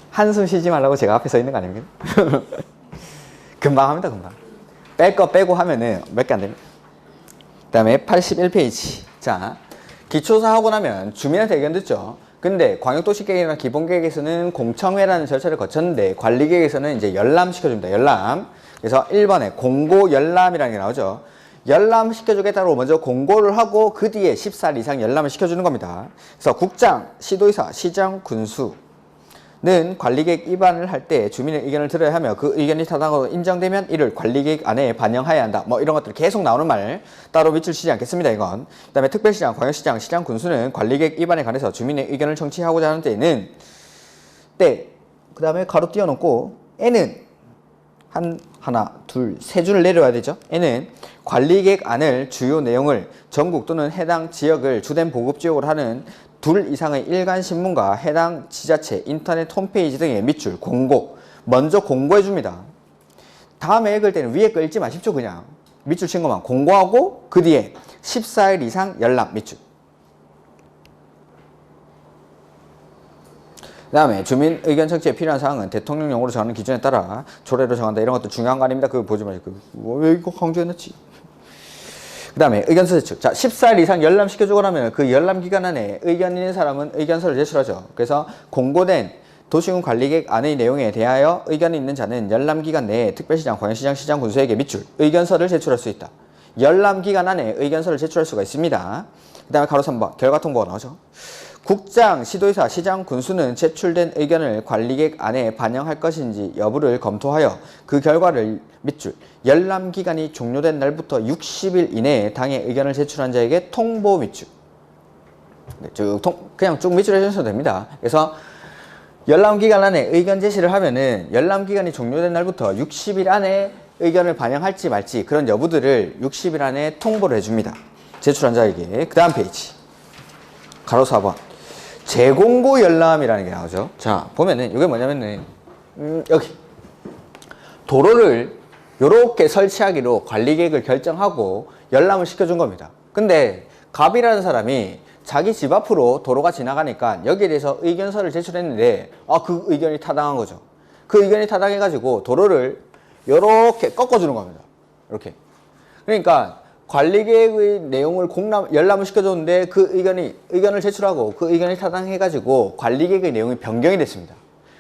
한숨 쉬지 말라고 제가 앞에 서 있는 거 아닙니까? 금방 합니다, 금방. 뺄 거 빼고 하면은 몇 개 안 됩니다. 그 다음에 81페이지. 자, 기초조사 하고 나면 주민한테 의견 듣죠. 근데 광역도시계획이나 기본계획에서는 공청회라는 절차를 거쳤는데 관리계획에서는 이제 열람시켜줍니다. 열람. 그래서 1번에 공고 열람이라는 게 나오죠. 열람 시켜주겠다고 먼저 공고를 하고 그 뒤에 10살 이상 열람을 시켜주는 겁니다. 그래서 국장, 시도의사, 시장, 군수 는 관리계획 입안을 할 때 주민의 의견을 들어야 하며 그 의견이 타당하고 인정되면 이를 관리계획 안에 반영해야 한다. 뭐 이런 것들 계속 나오는 말 따로 밑줄 치지 않겠습니다. 이건. 그 다음에 특별시장, 광역시장, 시장, 군수는 관리계획 입안에 관해서 주민의 의견을 청취하고자 하는 때에는 그 다음에 가로 띄워놓고 N은 하나, 둘, 세 줄을 내려야 되죠. N은 관리계획 안을 주요 내용을 전국 또는 해당 지역을 주된 보급지역으로 하는 둘 이상의 일간신문과 해당 지자체 인터넷 홈페이지 등의 밑줄 공고 먼저 공고해 줍니다. 다음에 읽을 때는 위에 거 읽지 마십시오. 그냥 밑줄 친 것만 공고하고 그 뒤에 14일 이상 열람 밑줄. 그 다음에 주민 의견 청취에 필요한 사항은 대통령령으로 정하는 기준에 따라 조례로 정한다. 이런 것도 중요한 거 아닙니다. 그거 보지 마시고 왜 이거 강조해놨지? 그 다음에 의견서 제출. 자, 14일 이상 열람시켜주고 나면 그 열람 기간 안에 의견 있는 사람은 의견서를 제출하죠. 그래서 공고된 도시군 관리계획 안의 내용에 대하여 의견이 있는 자는 열람 기간 내에 특별시장, 광역시장, 시장, 군수에게 밑줄 의견서를 제출할 수 있다. 열람 기간 안에 의견서를 제출할 수가 있습니다. 그 다음에 가로 3번 결과통보가 나오죠. 국장, 시도의사, 시장, 군수는 제출된 의견을 관리계획 안에 반영할 것인지 여부를 검토하여 그 결과를 밑줄 열람 기간이 종료된 날부터 60일 이내에 당의 의견을 제출한 자에게 통보 밑줄. 그냥 쭉 밑줄 해주셔도 됩니다. 그래서 열람 기간 안에 의견 제시를 하면은 열람 기간이 종료된 날부터 60일 안에 의견을 반영할지 말지 그런 여부들을 60일 안에 통보를 해줍니다. 제출한 자에게. 그 다음 페이지 가로 4번 재공고 열람이라는 게 나오죠. 자, 보면은 이게 뭐냐면은 여기 도로를 요렇게 설치하기로 관리계획을 결정하고 열람을 시켜준 겁니다. 근데 갑이라는 사람이 자기 집 앞으로 도로가 지나가니까 여기에 대해서 의견서를 제출했는데 그 의견이 타당한 거죠. 그 의견이 타당해가지고 도로를 요렇게 꺾어주는 겁니다. 이렇게. 그러니까 관리계획의 내용을 열람을 시켜줬는데 그 의견을 제출하고 그 의견이 타당해가지고 관리계획의 내용이 변경이 됐습니다.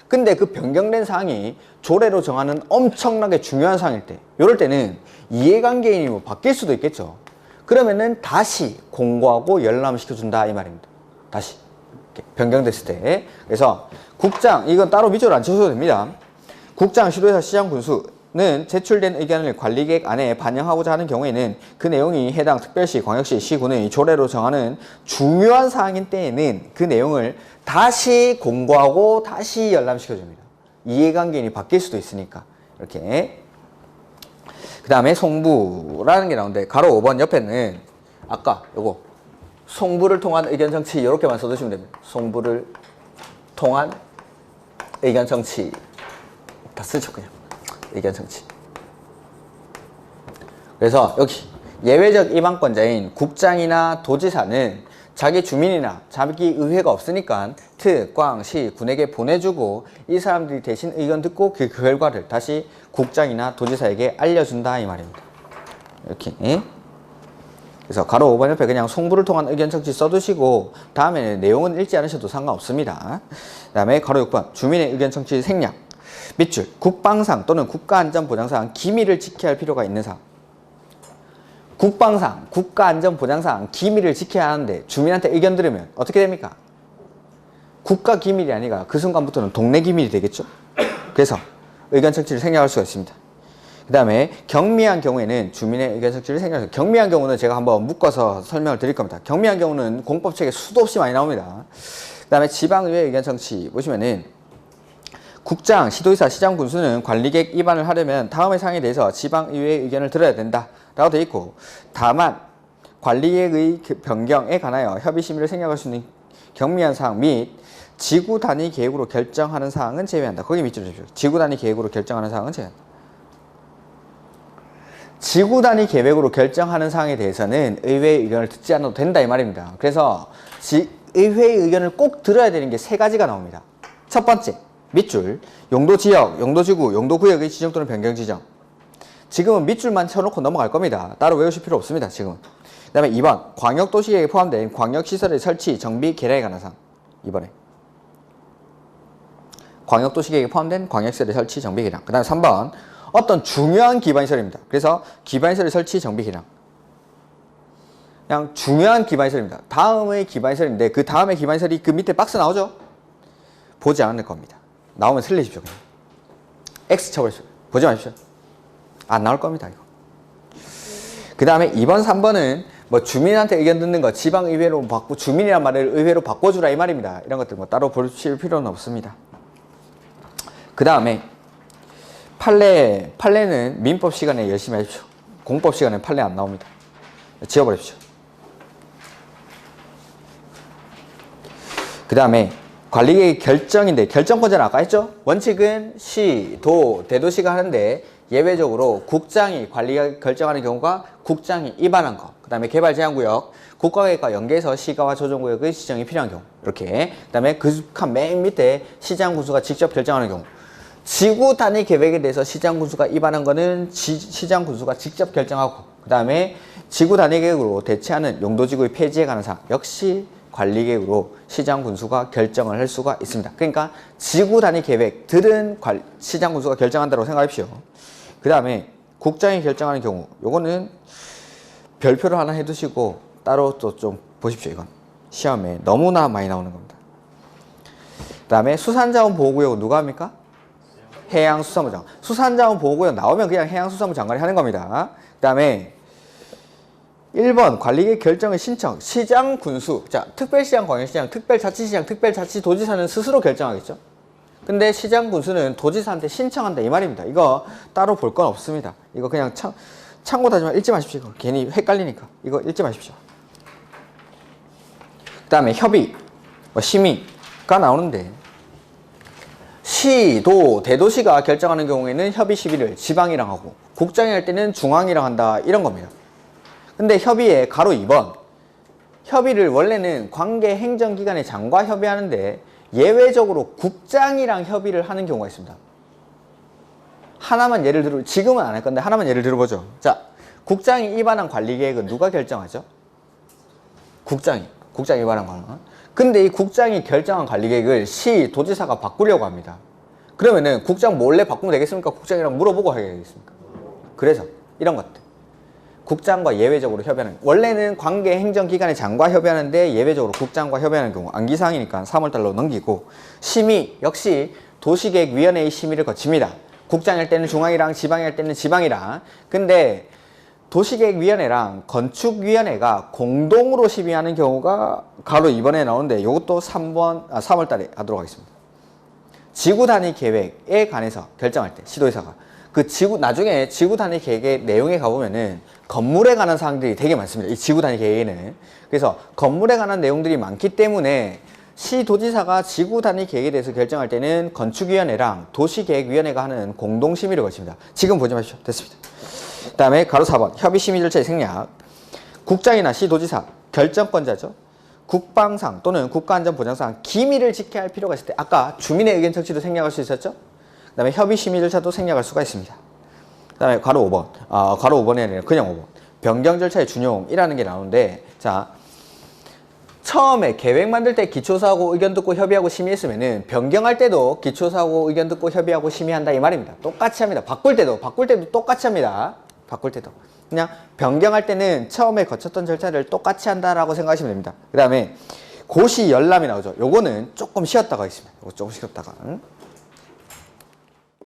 근데 그 변경된 사항이 조례로 정하는 엄청나게 중요한 사항일 때, 이럴 때는 이해관계인이 뭐 바뀔 수도 있겠죠. 그러면은 다시 공고하고 열람을 시켜준다 이 말입니다. 다시 변경됐을 때. 그래서 국장, 이건 따로 밑줄 안 쳐줘도 됩니다. 국장, 시도의사, 시장, 군수는 제출된 의견을 관리계획 안에 반영하고자 하는 경우에는 그 내용이 해당 특별시, 광역시, 시군의 조례로 정하는 중요한 사항인 때에는 그 내용을 다시 공고하고 다시 열람시켜줍니다. 이해관계인이 바뀔 수도 있으니까. 이렇게. 그 다음에 송부라는 게 나오는데 가로 5번 옆에는 아까 요거 송부를 통한 의견 청취 이렇게만 써두시면 됩니다. 송부를 통한 의견 청취 다 쓰죠 그냥. 의견 청취. 그래서 여기 예외적 입안권자인 국장이나 도지사는 자기 주민이나 자기 의회가 없으니까 특, 광, 시, 군에게 보내주고 이 사람들이 대신 의견 듣고 그 결과를 다시 국장이나 도지사에게 알려준다 이 말입니다. 이렇게. 그래서 가로 5번 옆에 그냥 송부를 통한 의견 청취 써두시고 다음에 내용은 읽지 않으셔도 상관없습니다. 그 다음에 가로 6번 주민의 의견 청취 생략. 밑줄 국방상 또는 국가안전보장상 기밀을 지켜야 할 필요가 있는 사항. 국방상, 국가안전보장상 기밀을 지켜야 하는데 주민한테 의견 들으면 어떻게 됩니까? 국가 기밀이 아니라 그 순간부터는 동네 기밀이 되겠죠. 그래서 의견 청취를 생략할 수가 있습니다. 그 다음에 경미한 경우에는 주민의 의견 청취를 생략해서 경미한 경우는 제가 한번 묶어서 설명을 드릴 겁니다. 경미한 경우는 공법책에 수도 없이 많이 나옵니다. 그 다음에 지방의회 의견 청취 보시면은 국장, 시도의사, 시장, 군수는 관리계획 위반을 하려면 다음의 사항에 대해서 지방의회의 의견을 들어야 된다 라고 되어 있고 다만 관리계획의 변경에 관하여 협의심의를 생략할 수 있는 경미한 사항 및 지구 단위 계획으로 결정하는 사항은 제외한다. 거기 밑줄 주십시오. 지구 단위 계획으로 결정하는 사항은 제외한다. 지구 단위 계획으로 결정하는 사항에 대해서는 의회의 의견을 듣지 않아도 된다 이 말입니다. 그래서 의회의 의견을 꼭 들어야 되는 게 세 가지가 나옵니다. 첫 번째 밑줄, 용도지역, 용도지구, 용도구역의 지정 또는 변경 지정. 지금은 밑줄만 쳐놓고 넘어갈 겁니다. 따로 외우실 필요 없습니다. 지금은. 그 다음에 2번, 광역도시계획에 포함된 광역시설의 설치, 정비, 개량에 관한 사항. 2번에. 광역도시계획에 포함된 광역시설의 설치, 정비, 개량. 그 다음에 3번, 어떤 중요한 기반시설입니다. 그래서 기반시설의 설치, 정비, 개량. 그냥 중요한 기반시설입니다. 다음의 기반시설인데 그 다음의 기반시설이 그 밑에 박스 나오죠? 보지 않을 겁니다. 나오면 슬리십시오. 그냥. X 쳐버리십시오. 보지 마십시오. 안 나올 겁니다. 이거. 그 다음에 2번, 3번은 뭐 주민한테 의견 듣는 거 지방의회로 바꾸 주민이란 말을 의회로 바꿔주라 이 말입니다. 이런 것들 뭐 따로 보실 필요는 없습니다. 그 다음에 판례는 민법 시간에 열심히 하십시오. 공법 시간에 판례 안 나옵니다. 지워버리십시오. 그 다음에 관리계획 결정인데 결정권자는 아까 했죠? 원칙은 시, 도, 대도시가 하는데 예외적으로 국장이 관리계획 결정하는 경우가 국장이 위반한 거. 그 다음에 개발제한구역, 국가계획과 연계해서 시가와 조정구역의 지정이 필요한 경우. 이렇게. 그 다음에 그 칸 맨 밑에 시장 군수가 직접 결정하는 경우. 지구 단위 계획에 대해서 시장 군수가 위반한 거는 시장 군수가 직접 결정하고 그 다음에 지구 단위 계획으로 대체하는 용도지구의 폐지에 관한 사항 역시 관리계획으로 시장 군수가 결정을 할 수가 있습니다. 그러니까 지구 단위 계획들은 시장 군수가 결정한다고 생각하십시오. 그 다음에 국장이 결정하는 경우 요거는 별표를 하나 해두시고 따로 또 좀 보십시오. 이건 시험에 너무나 많이 나오는 겁니다. 그 다음에 수산자원보호구역은 누가 합니까? 해양수산부 장관. 수산자원보호구역 나오면 그냥 해양수산부 장관이 하는 겁니다. 그 다음에 1번 관리계획 결정의 신청 시장 군수. 자, 특별시장, 광역시장, 특별자치시장, 특별자치도지사는 스스로 결정하겠죠. 근데 시장 군수는 도지사한테 신청한다 이 말입니다. 이거 따로 볼 건 없습니다. 이거 그냥 참고하지만 읽지 마십시오. 이거 괜히 헷갈리니까 이거 읽지 마십시오. 그 다음에 협의, 심의가 나오는데 시, 도, 대도시가 결정하는 경우에는 협의 시비를 지방이랑 하고 국장이 할 때는 중앙이랑 한다 이런 겁니다. 근데 협의에 가로 2번 협의를 원래는 관계 행정기관의 장과 협의하는데 예외적으로 국장이랑 협의를 하는 경우가 있습니다. 하나만 예를 들어 지금은 안 할 건데 하나만 예를 들어보죠. 자, 국장이 위반한 관리계획은 누가 결정하죠? 국장이 위반한 거는. 근데 이 국장이 결정한 관리계획을 시, 도지사가 바꾸려고 합니다. 그러면은 국장 몰래 바꾸면 되겠습니까? 국장이랑 물어보고 하겠습니까? 그래서 이런 것들 국장과 예외적으로 협의하는, 원래는 관계 행정기관의 장과 협의하는데 예외적으로 국장과 협의하는 경우 안기사항이니까 3월달로 넘기고, 심의 역시 도시계획위원회의 심의를 거칩니다. 국장이 할 때는 중앙이랑 지방이 할 때는 지방이랑. 근데 도시계획위원회랑 건축위원회가 공동으로 심의하는 경우가 가로 2번에 나오는데 이것도 3월달에 하도록 하겠습니다. 지구단위 계획에 관해서 결정할 때 시도의사가 나중에 지구단위 계획의 내용에 가보면은 건물에 관한 사항들이 되게 많습니다. 이 지구단위 계획에는. 그래서 건물에 관한 내용들이 많기 때문에 시도지사가 지구단위 계획에 대해서 결정할 때는 건축위원회랑 도시계획위원회가 하는 공동심의를 거칩니다. 지금 보지 마십시오. 됐습니다. 그 다음에 가로 4번 협의심의 절차의 생략. 국장이나 시도지사 결정권자죠. 국방상 또는 국가안전보장상 기밀을 지켜야 할 필요가 있을 때 아까 주민의 의견 청취도 생략할 수 있었죠? 그 다음에 협의 심의 절차도 생략할 수가 있습니다. 그 다음에 괄호 5번, 괄호 5번이 아니라 그냥 5번. 변경 절차의 준용이라는 게 나오는데, 자, 처음에 계획 만들 때 기초사고 의견 듣고 협의하고 심의했으면은 변경할 때도 기초사고 의견 듣고 협의하고 심의한다 이 말입니다. 똑같이 합니다. 바꿀 때도 똑같이 합니다. 바꿀 때도. 그냥 변경할 때는 처음에 거쳤던 절차를 똑같이 한다라고 생각하시면 됩니다. 그 다음에 고시 열람이 나오죠. 요거는 조금 쉬었다가 있습니다. 요거 조금 쉬었다가. 응?